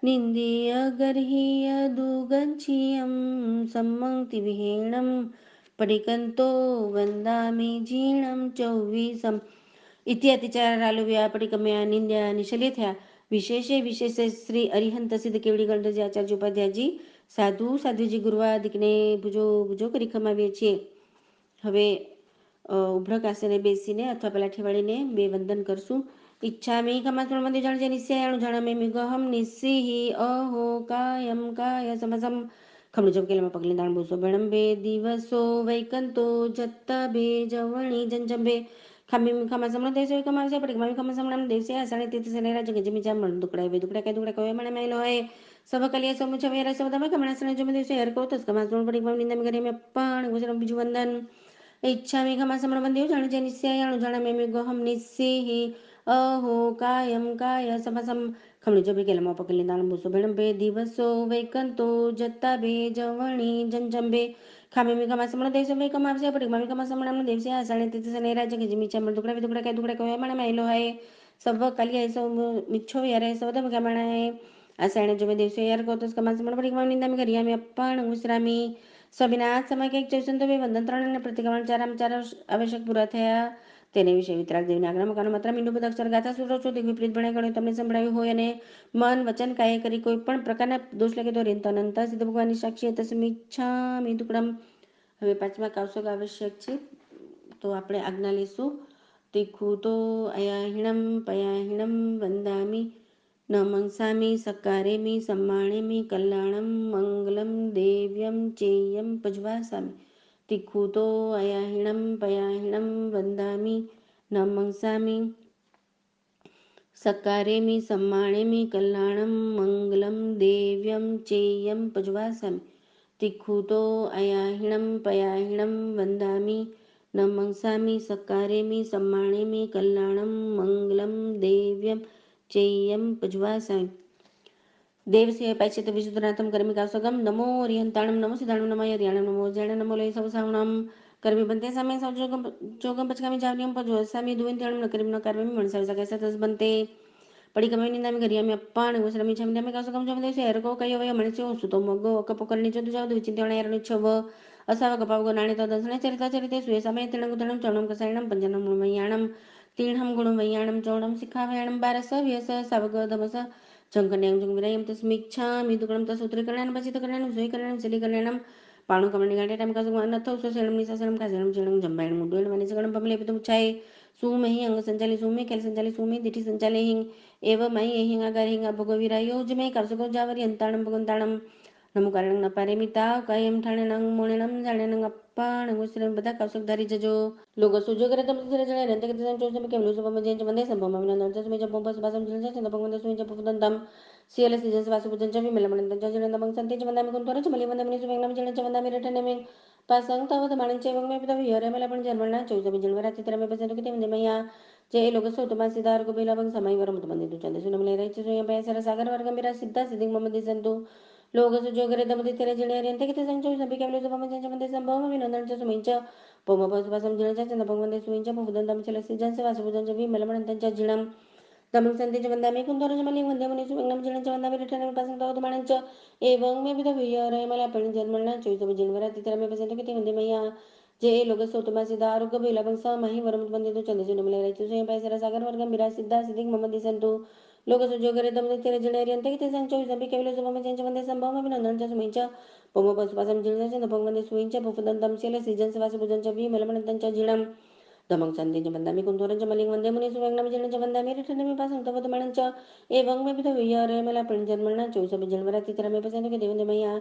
નિંદીય ગર્હીય દુગચ્છિયં સમ્મંક્તિ વિહેણં પડિકંતો વંદામિ જીર્ણં ચૌવીસમ ઇત્યાતિચારાલુવ્યા પડિકમ્યા નિંદ્યા નિશલ્ય થયા. વિશેષે વિશેષ શ્રી અરિહંત સિદ્ધ કેવડી ગણધરજી આચાર્ય ઉપાધ્યાયજી સાધુ સાધુજી ગુરુવાદિકને ભુજો ભુજો કરી ખમાવીએ છીએ. હવે ઉભ્રક આસને બેસીને અથવા પલાઠી વાળીને 2 વંદન કરશું. ઈચ્છામી ખમાસણ મંદિર જાણજે નિશ્ચયાણું જાણમે મિગહમ નિસ્સિહિ અહો કાયમ કાય સમસમ ખમણું જપકેલામાં પગલે દાણ બોસો ભણંબે દિવસો વૈકંતો જત્તા બે જવણી જંજંબે ખામી ખમાસમણ દેશે કમાવશે પડી મામી ખમાસમણ દેશે આસાણે તીર્થ સેને રાજ ગજમી જામણ દુકડાય વે દુકડા કય મણે મેલો હે સવકલિય સમુચ વેરા સવદમે ખમણાસણે જમે દિવસે હરકો તસ કમાસમણ પડી મામી નિંદમ કરે મે પણ ગુજરામ બીજું વંદન ઈચ્છામી ખમાસમણ મંદિર જાણ જે નિશ્ચયાણું જાણ મે ગહમ નિસ્સિહિ અહો કાયમ કાય સમસમ ખમણી જબી કેલામાં પગલે દાણ બોસો ભણંબે દિવસો વૈકંતો જત્તા બે જવણી જંજંબે ખામી ખમાસમણ દેશે વે કમાવશે પડી મામી ખમાસમણ દેશે આસાણે તીર્થ સેને રાજ ગજમી જામણ દુકડા કય મણે મેલો હે સવ કાલિયા સવ મિચ્છો યારે સવદમ ગમણાએ આસાણે જમે દિવસે યાર કોતસ કમાસમણ પડી મામી નિંદમ કરિયામી અપ્પાણ ઉસરામી સ્વામિનાથ સમય કંઈક 54 વંદન 3 અને પ્રતિક્રમણ 4 આવશ્યક પૂરા થયા. તેને વિશે વિતરાગ દેવના આજ્ઞા મકાનો માત્ર મીંડું અક્ષર ગાથા સૂત્રો છો તે વિપરીત ભણે ગણ્યું તમને સંભળાવ્યું હોય અને મન વચન કાય કરી કોઈ પણ પ્રકારના દોષ લાગે તો રેન અનંત સિદ્ધ ભગવાનની સાક્ષી તસ્મિચ્છામિ દુક્કડમ. હવે 5મા કૌશક આવશ્યક છે તો આપણે આજ્ઞા લઈશું. તીખું તો અયાહિણમ પયાહિણમ વંદામિ ન મંસામિ સકારેમિ સમ્માણેમિ કલ્યાણમ મંગલમ દેવ્યમ ચેયમ પજવાસામિ તીખું તો અયાહિણમ પયાહિણમ વંદામિ ન મંસામિ સકારેમિ સમ્માણેમિ કલ્યાણમ મંગલમ દેવ્યમ ચેયમ પજવાસામિ તીખું તો અયાહિણમ પયાહિણમ વંદામિ ન મંસામિ સકારેમિ સમ્માણેમિ કલ્યાણમ મંગલમ દેવ્યમ ચેયમ પજવાસામિ દેવ સિંહ પૈચિત વિશુદ્ધનાથમ કર્મી કાસગમ નમો રિહંતાણમ નમો સિદ્ધાણમ નમો યરિયાણમ નમો જૈણ નમો લય સવસાવણમ કર્મી બંતે સામે જોગમ પચકામી જાવનિયમ પજો સામી દુવિંત્યાણમ ન કર્મી ન કર્મી મણસાવી શકે સતસ બંતે પડી કમે નિંદામી ઘરિયામી અપ્પાણ ઉસરમી છમદામી કાસગમ જમ દેશે હરકો કયો વય મણસ્યો સુતો મગો કપોકરની ચોદુ જાવ વિચિંત્યાણ યારણ છવ અસાવ ગપાવગો નાણી તો દર્શને ચરિતા ચરિતે સુય સામે તિણંગ તણમ ચણમ કસાયણમ પંજનમ વૈયાણમ તીણહમ ગુણમ વૈયાણમ ચોણમ શિખાવયાણમ બારસ વ્યસ સાવગ ધમસ જંકન્યામ જંગવિરાયમ તસ્મિચ્છામિ દુક્કડમ તસુત્રીકરણમ પચિતકરણમ સુયકરણમ સિલિકરણમ પાણું કમણી ગાંઠે ટાઈમ કાસુ નથો સસેણમ નિસાસણમ કાસેણમ ચેણમ જંબાયણમ મુડવેણ વનિ સગણમ પમલે પિતમ ઉચ્ચાય સુમહી અંગ સંચાલી સુમે ખેલ સંચાલી સુમે દીઠી સંચાલે હિંગ એવ મહી એહિંગ આગાર હિંગ ભોગો વિરાયો જમે કાસુકો જાવરી અંતાણમ ભગવંતાણમ નમુ કારણ ન પારે મિતાવ કાયમ ઠાણેણંગ મોણેણમ જાણેણંગ અપ્પાણ ઉસરણ બધા કૌશક ધારી જજો લોકો સુજો કરે તમ સુરે જણે રંતે કે તમ ચોસમ કે લુસો પમ જેન વંદે સંભમ અવિનંદન તસ્મે જપમ પસ પાસમ જન જન ભગવંત સુય જપ પુદંતમ સિયલ સિજન વાસુ પુજન જવી મેલમણ જન જન દમંગ સંતે જ વંદામી કુંતોર જ મલી વંદામી સુવેંગમ જણ જ વંદામી રટને મે પાસંગ તવત માણિક ચેવંગ મે પદવ યરે મેલા પણ જન્મના ચોસમ જણવરાતી તરમે પસંદ કે તેમ જમયા જે એ લોકો સોતમા સિદ્ધાર કો બેલા બંગ સમય વરમ તો મંદિર ચંદ સુનમ લે રહી છે સોય પૈસા સાગર વર્ગમ મેરા સિદ્ધા સિદ્ધિ મમ દિસંતુ लोकसुजोगरेदमदित्यरे जिणेर्यन्ते कितसंचोषम्पिकेवलोसुपमजञ्चमन्दे सम्भवमविनन्दञ्च सुमिञ्च पौमपसुपसं जिणञ्च सुमिञ्च पुफुदन्तं चलसिजञ्च वासुपुजञ्च विमलमणन्तञ्च जिणं दमं सन्ति च वन्दामि कुन्दोरजमलिं वन्दे मुनिसुमङ्गलं जिणञ्च वन्दामि रिठनविपासं एवं मे विधवीयरयमलापणिजन्मणा चोवितमजिन्वरातिथिरमे पश्यन्तु किति वन्दे मय्या जे लोकसौतमासिदा आरोग्यभैलभं स महि वरं वन्दितु चन्दसुनमलैरैतु स्वयं पैसरसागरवर्गं विरासिद्धा सिद्धिं मम दिसन्तु लोकसुजोगरेदमदित्यरे जिणेर्यन्ते कितसंचोषम्पिकेवलोसुपमजञ्च वन्दे सम्भवमविनन्दञ्च सुमिञ्च पौमपसुपसं जिणञ्च वन्दे सुमिञ्च पुफुदन्तं शैलसिजञ्च वासुपुजञ्च विमलमणन्तञ्च जिणं दमं सन्धिं वन्दामि कुन्दोरं च मलिं वन्दे मुनिसुवेङ्गं जिणं च वन्दामि रिठनविपासं तवदमणं च एवं मे विधवीयरयमलापणिजन्मणा चोविसमजिन्वरातिथिरमे पश्यन्तु किति वन्दे मय्या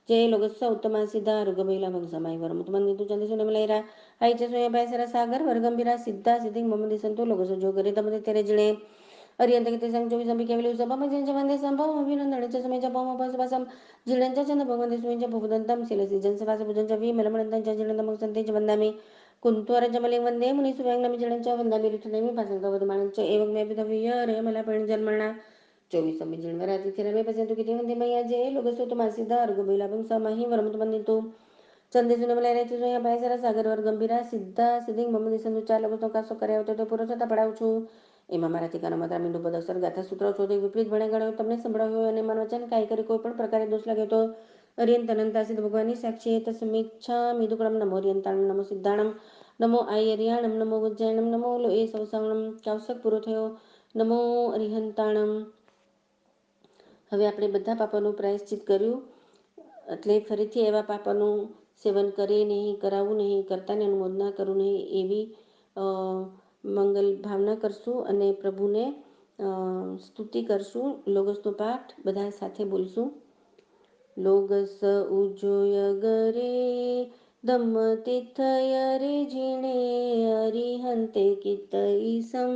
जय लोकस्य उत्तमासिद्धा रुगभैलभं समाहि वरमुतमन्दितु चन्दसुनमलैरा ऐ च स्वयं सागर वर्गंभीरा सिद्धा सिद्धिं मम दिसन्तु लोकसुजोगरेदमदित्यरे जिणे अर्यन्ते किते संचोविसम्पिकेवलोसुपमजञ्च वन्दे सम्भवमविनन्दञ्च सुमिञ्च पौमपसुपसं जिणञ्च चन्दपं सुमिञ्च पुफुदन्तं शिलसिजञ्च वासुपुजञ्च विमलमणन्तञ्च जिणदमं सन्तिञ्च वन्दामि कुन्त्वरजमलिं वन्दे मुनिसुवेङ्गं जिणञ्च वन्दामि रिठनविपासं एवं मे विधवीयरयमलापणिजन्मणा चोविसमजिन्वरातिथिरमे पश्यन्तु किति वन्दे मय्या जय लोकसुतमासिदा अर्गभैलभं स महि वरमुतमन्दितु चन्दसुनमलैरैतु स्वयं पैसरसागरवर्गंभीरा सिद्धा सिद्धिं मम दिसन्तु ચાર લોકો તો કાસો કર્યા હતો તે પૂરો થતા પડાવું છું એમાં મારા ટીકાનો માત્ર મીંડુ પદ અક્ષર ગાથા સૂત્રો છો તે વિપરીત ભણે ગણ્યો તમને સંભળાવ્યો અને માન વચન કાંઈ કરી કોઈ પણ પ્રકારે દોષ લાગ્યો તો અર્યંત અનંતાસિદ ભગવાનની સાક્ષી તસ્મિચ્છામિ દુકડમ નમો અર્યંતાણમ નમો સિદ્ધાણમ નમો આયર્યાણમ નમો ઉજ્જૈનમ નમો એ સૌસાવણમ કાવસક પૂરો થયો નમો અરિહંતાણમ. હવે આપણે બધા પાપોનું પ્રાયશ્ચિત કર્યું એટલે ફરીથી એવા પાપોનું સેવન કરે નહીં, કરાવવું નહીં, કરતાની અનુમોદના કરું નહીં એવી મંગલ ભાવના કરશું અને પ્રભુને સ્તુતિ કરશું. લોગસનો પાઠ બધા સાથે બોલશું. લોગસ ઉજોય ગરે ધમ્મ તીર્થય રે જીણે અરિહંતે કિત ઈસમ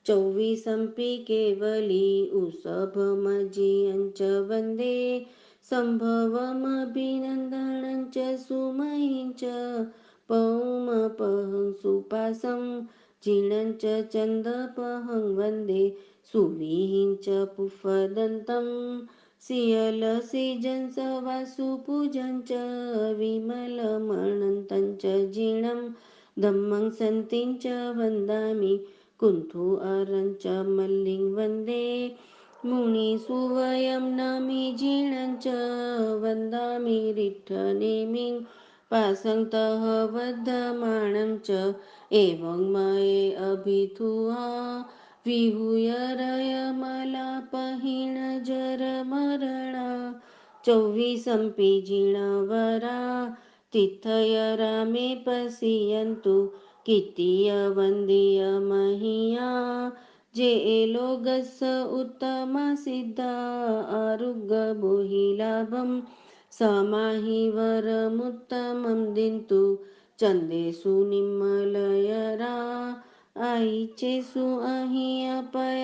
ચૌવીસંપી કેવલી ઉષભમજીયંચ વંદે સંભવમભિનંદનંચ સુમહિંચ પૌમપહં સુપાસં જીણંચ ચંદપહં વંદે સુવિહિંચ પુફદન્तं શિયલસિજંસ વાસુપૂજંચ વિમલમણંતંચ જીણં ધમ્મં સન્તિંચ વંદામિ कुन्थु अरञ्च मल्लिं वन्दे मुनिसुवयं नमि जीणञ्च वन्दामि रिठ्ठनेमिं पासङ्तः वर्धमाणं च एवं मये अभिथुआ विहूय रयमलापहीण जरमरणा चौवीसंपि जीणवरा तिथय रामे पश्यन्तु कितीय वन्दीय महीया जे लोगस उत्तमा सिद्धा आरुग्य बोहिलाभं समाहि वरमुत्तमं दिन्तु चन्देषु निम्मलयरा ऐचेषु अहियपयसयरा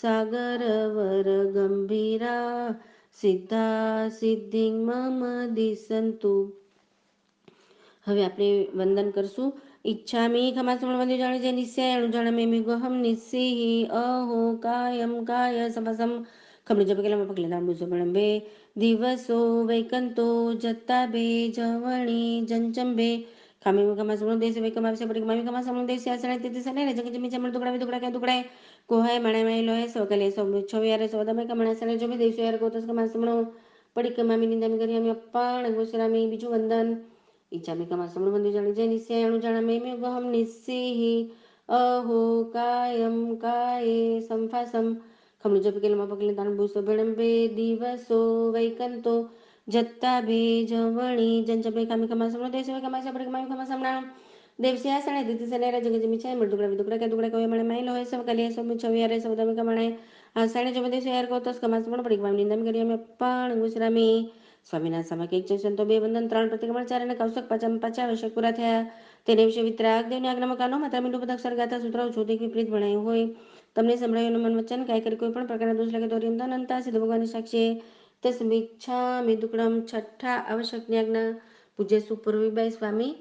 सागरवर गंभीरा सिद्धा सिद्धिं मम दिसन्तु. હવે આપણે વંદન કરશું. ઈચ્છામિ ખમાસમણ વંદે જાણે જે નિશ્ચયાણું જાણમે ગહમ નિશ્ચિ અહો કાયમ કાય સમસમ ખમણી જપકેલામાં પગલેદાણ બુસબળંબે દિવસો વૈકંતો જત્તા બે જવણી જંચંબે ખામી ખમાસમણ દેશ વૈકમાવશે પડી મામી ખમાસમણ દેશ આસણે તિથિ સને જગ જમી ચમણ દુકડા કે દુકડાય કોહાય મણે મય લોય સવકલે સૌ છવ્યારે સૌદમે કમણા સણે જો દેશ યાર ગોતસ ખમાસમણ પડી કમામી નિંદામી કરી અમે અપ્પાણ ગોસરામી બીજું વંદન ઈચ્છામી ખમાસમણ વંદે જાણે જે નિશ્ચયાણું જાણમે ગહમ નિશ્ચિ અહો કાયમ કાયે સંફાસમ ખમણી જપકેલમાં પગલે દાણ ભૂસો ભણંબે દિવસો વૈકંતો જત્તા ભે જવણી જંચબે ખામી ખમાસમણ દેશ કમાશે પડી કમામી ખમાસમણાણ દેવસ્યાસણે દિતિ સનેરા જગજમી છે મૃદુકડા વિદુકડા કે દુકડા કોઈ મણે માઇલો હોય સબ કલિય સબ છવ્યારે સૌદમે કમણે આસણે જો દેશ યાર કોતસ ખમાસમણ પડી કમામી નિંદામી કરી અમે પણ ગુજરામી સ્વામિનાથ સમા એક સંતો બે વંદન ત્રણ પ્રતિક્રમણ ચાર અને કૌશક પાછા આવશ્યક પૂરા થયા તેને વિશે વિતરાગ દેવની આજ્ઞામાં કાનો માતા મીંડુ પદક્ષર ગાતા સૂત્રો છોદી વિપરીત ભણાયું હોય તમને સંભળાયું મન વચન કાંઈ કરી કોઈ પણ પ્રકારના દોષ લાગે તો અનંતા સિદ્ધ ભગવાનની સાક્ષી તસ્મિચ્છામિ દુક્કડમ છઠ્ઠા આવશ્યકની આજ્ઞા પૂજ્ય સુપૂર્વીબાઈ સ્વામી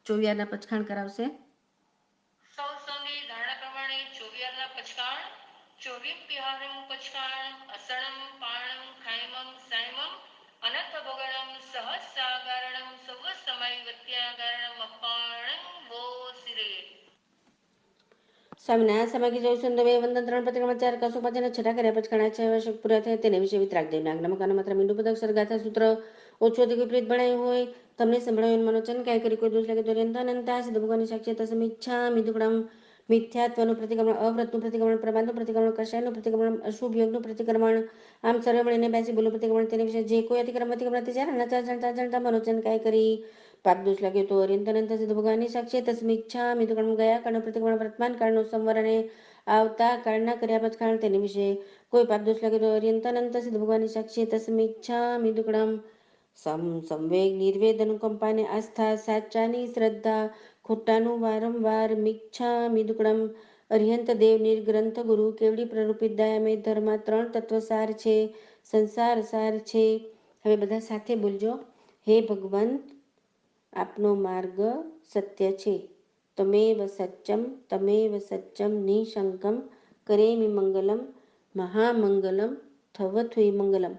ચોવિયારના પચખાણ કરાવશે. સૌ સંગે ધારણા પ્રમાણે ચોવિયારના પચકાણ ચોવીમ પિહારમ પચકાણ અસણમ પાણમ ખાયમમ सर्वगणं सहस्राकारणं सर्वसमयवत्याकारणम् અપાણં વો સિરે. સ્વામિના સમાગી જય સુંદવે વંદન 3 પ્રતિક્રમણ 4 કસોપાચન છઠ્ઠા કર્યા પછી ઘણા 6 વર્ષ પૂરા થયા તેને વિશે વિતરાગ દેવના આજ્ઞામાં માત્ર મીંડું પદક ગાથા સૂત્ર ઓછું અધિક વિપરીત ભણાયું હોય તમને સંભળાયું મનોચન કાંઈ કરી કોઈ દોષ લાગે તો અનંતા સિદ્ધ ભગવાનની સાક્ષી તસમિચ્છા મિદુકડમ મિથ્યાત્વનું પ્રતિક્રમણ અવ્રતનું પ્રતિક્રમણ પ્રમાદનું પ્રતિક્રમણ કષાયનું પ્રતિક્રમણ અશુભ યોગનું પ્રતિક્રમણ આમ સર્વે મળીને બેસી બોલું પ્રતિક્રમણ તેને વિશે જે કોઈ અતિક્રમ તે જાણતા મનોચન કાંઈ કરી પાપ દોષ લાગ્યો તો અનંત સિદ્ધ ભગવાનની સાક્ષી તસ્મિચ્છા મિદુકડમ ગયા કાળનું પ્રતિક્રમણ વર્તમાન કાળનું સંવર અને આવતા કાળના કર્યા પછી કાળ તેને વિશે કોઈ પાપ દોષ લાગે તો અનંત સિદ્ધ ભગવાનની સાક્ષી તસ્મિચ્છા મિદુકડમ સંવેગ નિર્વેદ અનુકંપાને આસ્થા સાચાની શ્રદ્ધા ખોટાનું વારંવાર મિચ્છા મિદુકડમ અરિહંત દેવ નિર્ગ્રંથ ગુરુ કેવડી પ્રરૂપિત દયામય ધર્મ 3 તત્વ સાર છે સંસાર સાર છે. હવે બધા સાથે બોલજો. હે ભગવંત આપનો માર્ગ સત્ય છે. તમેવ સચ્ચમ નિશંકમ કરેમિ મંગલમ મહામંગલમ થવત્વે મંગલમ.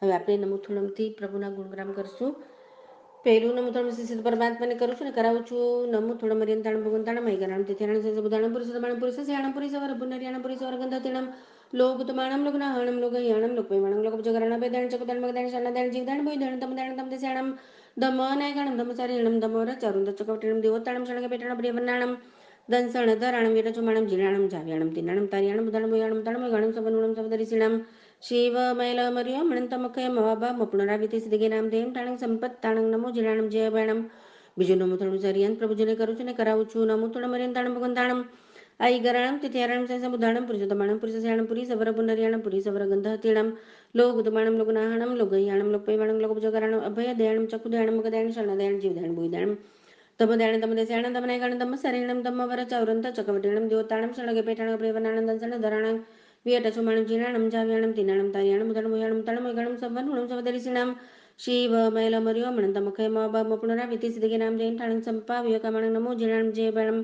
હવે આપણે નમોથુણમથી પ્રભુના ગુણગ્રામ કરશું. પહેલું નમોથુણમ સિદ્ધ પરમાત્માને કરું છું ને કરાવું છું. નમોથુણમ અરિયંતાણમ ભગવંતાણમ મૈગરાણમ તિથિયાણમ સબુદાણમ પુરુષોત્તમાણમ પુરુષસ્યાણમ પુરીસવર પુનર્યાણમ પુરીસવર ગંધતિણમ લોકુતમાણમ લોકનાહણમ લોકયાણમ લોકવૈમાણમ લોકપજગરાણ ભેદાણ ચકુદાણ મગદાણ શાનાદાણ જીવદાણ ભોયદાણ તમદાણ તમદસ્યાણમ દમનાયકાણમ દમચારીણમ દમોરચારુંદ ચકવટીણમ દેવોત્તાણમ શણગપેટાણમ પ્રિયવન્નાણમ દંસણ ધરાણમ વીરચુમાણમ જીરાણમ જાવ્યાણમ તિનાણમ તારિયાણમ ઉદાણમ ઉયાણમ તણમયાણમ સવનુણમ સવદરિશિણામ શિવમૈલમર્યો મણંતમખયમ મવાભામ પુનરાવિતિ સિદ્ધિગેનામ દેમ ટાણંગ સંપત તાણંગ નમો જીરાણમ જય ભયણમ. બીજું નમોથણમ સરિયંત પ્રભુજીને કરું છું ને કરાવું છું. નમોથણમ અરિયંતાણમ ભગવંતાણમ આઈ ગરાણમ તિથિયારાણમ સંસબુદાણમ પુરુષોત્તમાણમ પુરુષસ્યાણમ પુરી સવર પુનર્યાણમ પુરી સવર ગંધહતીણમ લોકુતમાણમ લોકનાહણમ લોકગયાણમ લોકપૈમાણમ લોકપજગરાણમ અભયદયાણમ ચકુદયાણમ મગદયાણ શરણદયાણ જીવદાણ ભૂયદાણ તમદયાણ તમદસ્યાણ તમનાયકાણ તમસરીણમ તમવરચૌરંત ચકવટીણમ દેવોત્તાણમ શણગપેટાણ પ્રિયવનાણમ દંસણ ધરાણમ વિયટચુમાણમ જીરાણમ જાવ્યાણમ તિનાણમ તારિયાણમ ઉદાણમયાણમ તણમયાણમ સવનુણમ સવદરિશિણામ શિવમૈલમર્યો મણંતમખયમ પુનરાવિતિ સિદ્ધિગેનામ દેમ ટાણંગ સંપાવ્યકામાણં નમો જીરાણમ જય ભયણમ.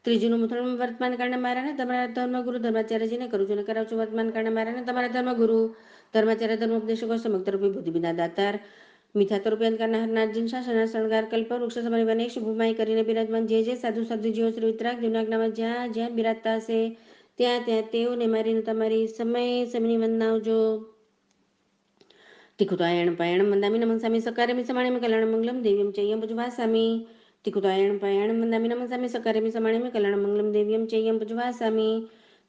ત્રીજું નમોથુણમ વર્તમાન કાળના મારાને તમારા ધર્મગુરુ ધર્માચાર્યજીને કરું છું અને કરાવું છું. વર્તમાન કાળના મારાને તમારા ધર્મગુરુ ધર્માચાર્ય ધર્મોપદેશકો સમગ્ર બુદ્ધિવિના દાતાર મીઠા તરૂપે અંધકારના હરનાથજી શાસના શણગાર કલ્પ વૃક્ષ સમય વનેશ ભૂમાઈ કરીને બિરાજમાન જે સાધુ સાધુજીઓ શ્રી વિતરાગ દેવનાજ્ઞામાં જ્યાં જ્યાં બિરાજતા હશે ત્યાં ત્યાં તેઓને મારીને તમારી સમયની વંદનાવજો. તિકુતાયણ પાયણ મંદામી નમઃ સામી સકારેમી સમાણેમી કલ્યાણ મંગલમ દેવ્યમ ચૈયમ પુજવાસામી. તિકુતાયણ પાયણ મંદામી નમઃ સામી સકારેમી સમાણેમી કલ્યાણ મંગલમ દેવ્યમ ચૈયમ પુજવાસામી.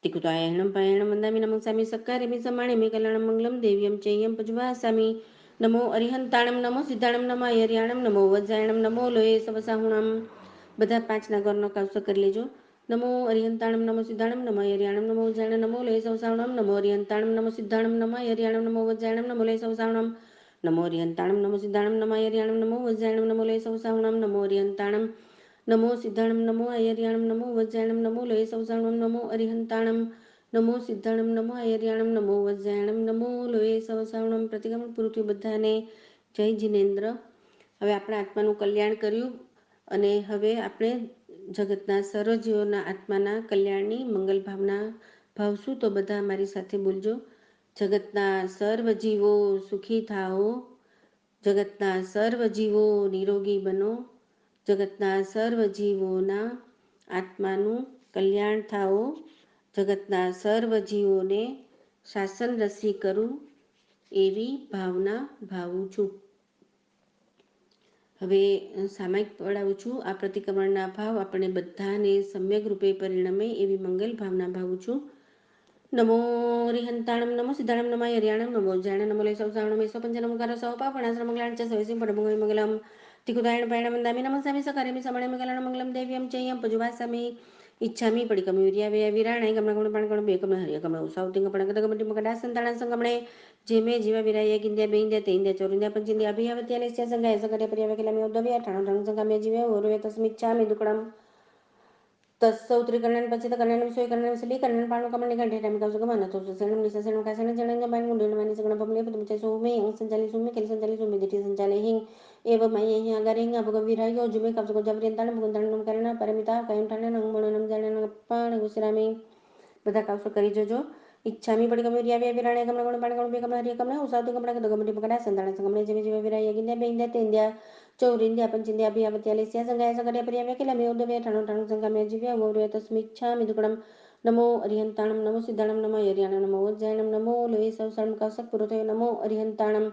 તિકુતાયણ પાયણ મંદામી નમઃ સામી સકારેમી સમાણેમી કલ્યાણ મંગલમ દેવ્યમ ચૈયમ પુજવાસામી. નમો અરિહંતાણમ નમો સિદ્ધાણમ નમો અયર્યાણમ નમો વજ્જાયણમ નમો લોહે સવસાહુણમ. બધા 5 ગૌરનો કાવસો કરી લેજો. નમો અરિહંતાણમ નમો સિદ્ધાણમ નમો અયર્યાણમ નમો વજ્જાયણમ નમો લોહે સવસાહુણમ. નમો અરિહંતાણમ નમો સિદ્ધાણમ નમો અયર્યાણમ નમો વજ્જાયણમ નમો લોહે સવસાહુણમ. નમો અરિહંતાણમ નમો સિદ્ધાણમ નમો અયર્યાણમ નમો વજ્જાયણમ નમો લોહે સવસાહુણમ. નમો અરિહંતાણમ નમો સિદ્ધાણમ નમો અયર્યાણમ નમો વજ્જાયણમ નમો લોહે સવસાહુણમ. નમો અરિહંતાણમ નમો સિદ્ધાણમ નમો અયર્યાણમ નમો વજ્જાયણમ નમો લોહે સવસાહુણમ. પ્રતિક્રમણ પૂરું થયું બધાને. જય જિનેન્દ્ર. હવે આપણે આત્માનું કલ્યાણ કર્યું અને હવે આપણે જગતના સર્વજીવોના આત્માના કલ્યાણની મંગલ ભાવના ભાવશું. તો બધા મારી સાથે બોલજો. જગતના સર્વ જીવો સુખી થાઓ. જગતના સર્વ જીવો નિરોગી બનો. જગતના સર્વ જીવોના આત્માનું કલ્યાણ થાઓ. જગતના સર્વ જીવોને શાસન રસી કરું એવી ભાવના ભાવું છું. હવે સામાયિક પડાવું છું. આ પ્રતિક્રમણના ભાવ આપણે બધાને સમ્યક રૂપે પરિણમે એવી મંગલ ભાવના ભાવું છું. નમો અરિહંતાણમ નમો સિદ્ધાણમ નમો અયર્યાણમ નમો વજ્જાયણમ નમો લોહે સવસાહુણમ એસો પંચનમુખારો સૌ પાપણાશ્રમ મંગલાણ ચ સવેસિં પડમંગલ મંગલમ. તિકુતાયણ પાયણ મંદામિ નમઃ સામી સકારેમિ સમાણેમિ કલ્યાણ મંગલમ દેવ્યમ ચૈયમ પુજવાસામી. ઈચ્છામી પડિકમ વિર્યાવય વિરાણાય ગમનગમન પાણગણ બેકમ હરિયકમ ઉસાવતિંગ પણગદગમટિ મકડા સંતાણા સંગમણે જેમે જીવા વિરાય કિંદ્યા બેઇંદ્યા તેઇંદ્યા ચોરિંદ્યા પંચિંદ્યા અભિયાવત્યા લેસ્યા સંગાય સકટે પર્યાવકિલામિ ઉદ્ધવ્યા ઠાણો ઠાણ સંગામ્ય જીવે ઓરવે તસ્મિચ્છામિ દુકડમ. તસ્સૌ ત્રિકર્ણન પચિત કર્ણન વિષય કર્ણન સલી કર્ણન પાણુ કમંડે કંઠેટામિ કૌશગમ અનથોષણમ નિસસણમ કાસણ જણન જંબાણ મુંડનમાની સગણ ભમલે પદમચય સૌમે અંગ સંચાલી સુમે કેલ સંચાલી સુમે દિઠી સંચાલે હિંગ એવ મય અહીં અગારે હિંગ અભગ વિરાયો જુમે કૌશગો જવરિયંતાણ મુગંતાણ નમકરણ પરમિતા કયમ ઠાણ નંગ મણનમ જાણ પાણ ગુસરામી. બધા કાવસો કરી જજો. ഇച്ഛാമി പടികമുരിയാവ്യ വിരാണയ കമലഗുണം പാടകളും കമലരിയ കമല ഉസാദു കമല ഗമടി പകട സന്താന സംഗമന ജമി ജീവ വിരായ ഗിന്ദ ബെയിന്ദ തെന്ത്യ ചൗരിന്ത്യ പഞ്ചിന്ത്യ അഭിയാവത്യാലിസ്യ സംഗായ സംഗടയ പരിയാവ്യ കിലമേ ഉദവേ ഠണ സംഗമയ ജീവ്യ ഗൗരവ തസ്മിച്ഛാമി ദുഃഖം नमो अरिहंताणम नमो सिद्धाणम नमो यरियाणम नमो वज्जायणम नमो लोये सवसाणम कासक पुरुतयो नमो अरिहंताणम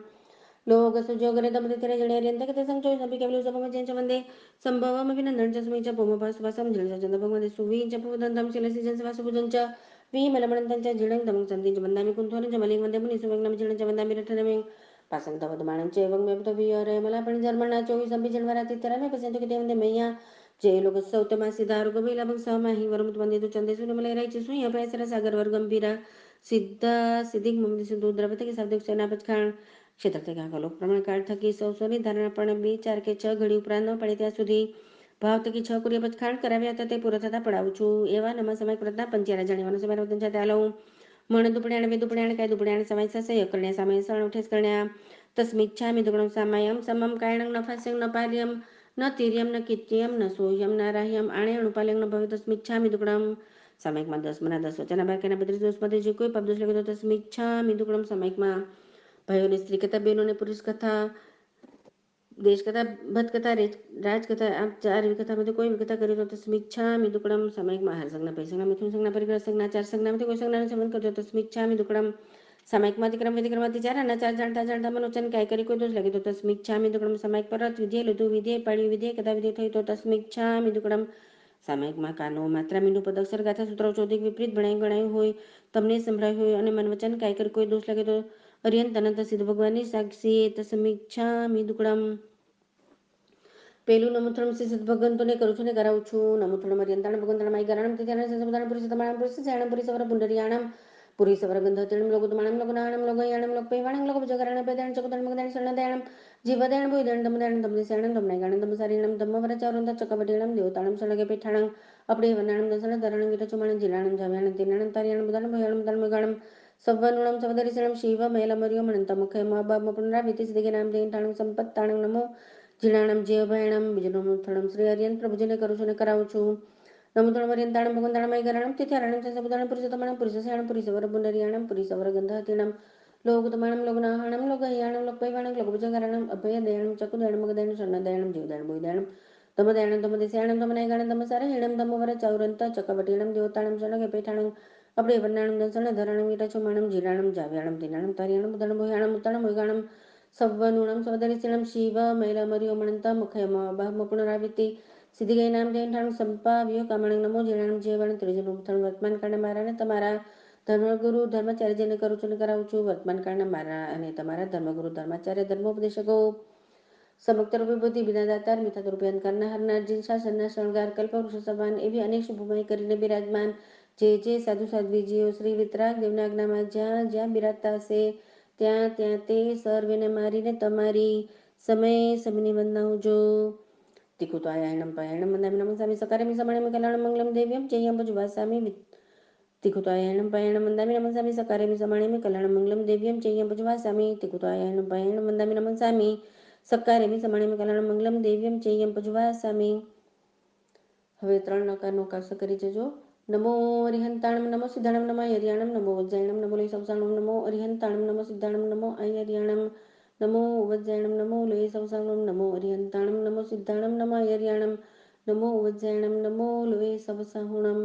लोग सुजोगरे दमते तेरे जड़े अरियंत कते संचोय सभी केवल सभम जैन चवंदे संभवम अभिनंदन च सुमी च पोम पास वासम जल चंद भगवते सुवी च पुदन दम चिलसि जन सवास पुजन च वी मलमणन च जिणं दम संदि च वंदामि कुंथोन च मलिंग वंदे मुनि सुवेगनम जिणं च वंदामि रठनमे पासं तवद माणं च एवं मे तो वियर मला पण जर्मना चोवी संबि जनवरा तितरा मे पसंत किते वंदे मैया जय लोग सौतमासी दारुग बैलाभग समाहि वरमुत वंदे तो चंदे सुन मले रायचे सुई अपयसरा सागर वर गंभीरा सिद्ध सिद्धिक ममदी सिंधु द्रवते के शब्द सेनापत खान ક્ષેત્ર લોક પ્રમાણ કાળ થકી સૌની ધારણા પણ 2 4 કે 6 ઘડી ઉપરાંત ન પડે ત્યાં સુધી ભાવ થકી 6 કુરિયા પછી ખાંડ કરાવ્યા હતા તે પૂરો થતા પડાવું છું એવા નમા સમય પ્રતના પંચારા જાણીવાનો સમય વતન જાતે આલવું મણ દુપડ્યાણ બે દુપડ્યાણ કાય દુપડ્યાણ સમય સસય કરણ્યા સમય સણ ઉઠેસ કરણ્યા તસ્મિચ્છામિ દુગણમ સામાયમ સમમ કાયણં ન ફાસ્યં ન પાર્યમ ન તિર્યમ ન કિત્યમ ન સોહ્યમ ન રાહ્યમ આણે અણુપાલ્યં ન ભવે તસ્મિચ્છામિ દુગણમ સામયિકમાં 10 મના 10 વચના બાકીના 32 દોષમાંથી જે કોઈ પબદોષ લખે તો તસ્મિચ્છામિ દુગણમ સામયિકમાં ભાઈઓની સ્ત્રી કથા બહેનોને પુરુષ કથા દેશ કથા ભત કથા રાજ કથા આ 4 વિકથામાંથી કોઈ વિકથા કરી તો તસ્મિચ્છામિ દુક્કડમ સામયિકમાં હાર સંજ્ઞા પૈ સંજ્ઞા મિથુન સંજ્ઞા પરિગ્રહ સંજ્ઞા 4 સંજ્ઞામાંથી કોઈ સંજ્ઞાને સંબંધ કરજો તસ્મિચ્છામિ દુક્કડમ સામયિકમાંથી ક્રમ વિધિક્રમમાંથી 4 આના 4 જાણતા જાણતા મનોચન કાય કરી કોઈ દોષ લાગે તો તસ્મિચ્છામિ દુક્કડમ સામયિક પરત વિધેય લીધું વિધેય પાડ્યું વિધેય કથા વિધેય થઈ તો તસ્મિચ્છામિ દુક્કડમ સામયિકમાં કાનો માત્રા મીંડું પદ અક્ષર ગાથા સૂત્રો ચોદિક વિપરીત ગણાયું હોય તમને સંભળાયું હોય અને મનવચન કાય કરી કોઈ દોષ લાગે તો અર્યંત અનંત સિદ્ધ ભગવાનની સાક્ષી તસ્મિચ્છામિ દુક્કડમ પેલું નમુથણમ શ્રી સિદ્ધ ભગવંતોને કરું છું ને કરાવું છું નમુથણમ અર્યંતાણ ભગવંતણ માય ગરાણમ તિથાણ સંસમદાણ પુરુષતમાણમ પુરુષસ્યાણમ પુરીસવર પુંડરીયાણમ પુરીસવર ગંધતિણમ લોગુતમાણમ લોગનાહણમ લોગયાણમ લોકપૈવાણમ લોકભજગરાણમ પૈદાણ ચકુદણ મગદાણ શરણદયાણમ જીવદયાણ ભુયદણ દમદાણ દમદેશ્યાણમ દમનાયગાણમ દમસારીણમ દમવરચાવરંત ચકવટીણમ દેવતાણમ શરણગે પેઠાણમ અપડે વનાણમ દસણ ધરણમ વિરચુમાણમ જીલાણમ જાવ્યાણમ તિનાણમ તારિયાણમ બુદાણમ ભયાણમ દળમગાણમ સવ્વનુણમ સવદરિસણમ શિવ મૈલમર્યો મણંતમુખે મબમ પુનરાવિતિ સિદ્ધિગે નામ દેયંતાણમ સંપત્તાણમ નમો જીણાણમ જીવભયાણમ બીજનમુથણમ શ્રી અર્યંત પ્રભુજીને કરું છું ને કરાવું છું નમુથણમ અર્યંતાણમ ભગવંતાણમય ગરાણમ તિથારાણમ સંસબુદાણમ પુરુષોત્તમાણમ પુરુષસ્યાણમ પુરીસવર પુંડરીયાણમ પુરીસવર ગંધહતીણમ લોગુતમાણમ લોગનાહણમ લોગહયાણમ લોકપૈવાણમ લોકભુજગરાણમ અભયદયાણમ ચકુદયાણમ મગદયાણમ શરણદયાણમ જીવદયાણમ ભુયદયાણમ દમદયાણમ દમદેશ્યાણમ દમનાયગાણમ દમસારહીણમ દમવરચાવરંત ચકવટીણમ દેવતાણમ શરણગે પેઠાણમ અપડે વનાણમ દસણ ધરણમ વિરચુમાણમ જીરાણમ જાવ્યાણમ તિનાણમ તારિયાણમ બુદાણમ ભયાણમ ઉત્તાણમ ભુયગાણમ સવ્વનુણમ સવદરિસણમ શિવ મૈલમર્યો મણંતમુખેમ બહમ પુનરાવિતિ સિદ્ધિગે નામ દેયંતાણમ સંપાવ્યો કામણં નમો જીરાણમ જીવણ ત્રીજુનું વર્તમાન કાળના મારા અને તમારા ધર્મગુરુ ધર્માચાર્યજીને કરું છું ને કરાવું છું વર્તમાન કાળના મારા અને તમારા ધર્મગુરુ ધર્માચાર્ય ધર્મોપદેશકો સમગ્ર વિભૂતિ વિનાદાતાર મિથાત રૂપે અંધકારના હરનાર જીન શાસનના શણગાર કલ્પવૃક્ષ સમાન એવી અનેક શુભમય કરીને બિરાજમાન જે સાધુ સાધ્વીજીઓ શ્રી વિતરાગ દેવના આજ્ઞામાં જ્યાં જ્યાં બિરાજતા હશે ત્યાં ત્યાં તે સર્વેને મારીને તમારી સમય સમયની વંદના જો તિકુતાયાણમ પાયાણમ મંદામિ નમઃ સ્વામી સકારેમિ સમાણિમ કલ્યાણમ મંગલમ દેવ્યમ ચૈયમ ભજવાસામી તિકુતાયાણમ પાયાણમ મંદામિ નમઃ સ્વામી સકારેમિ સમાણિમ કલ્યાણમ મંગલમ દેવ્યમ ચૈયમ ભજવાસામી તિકુતાયાણમ પાયાણમ મંદામિ નમઃ સ્વામી સકારેમિ સમાણિમ કલ્યાણમ મંગલમ દેવ્યમ ચૈયમ ભજવાસામી હવે 3 નકારનો કાશ કરી જજો નમો અરિહંતાણમ નમો સિદ્ધાણમ નમો યરિયાણમ નમો વજ્જાયણમ નમો લય સવસાણમ નમો અરિહંતાણમ નમો સિદ્ધાણમ નમો અયરિયાણમ નમો વજ્જાયણમ નમો લય સવસાણમ નમો અરિહંતાણમ નમો સિદ્ધાણમ નમો અયરિયાણમ નમો વજ્જાયણમ નમો લય સવસાણમ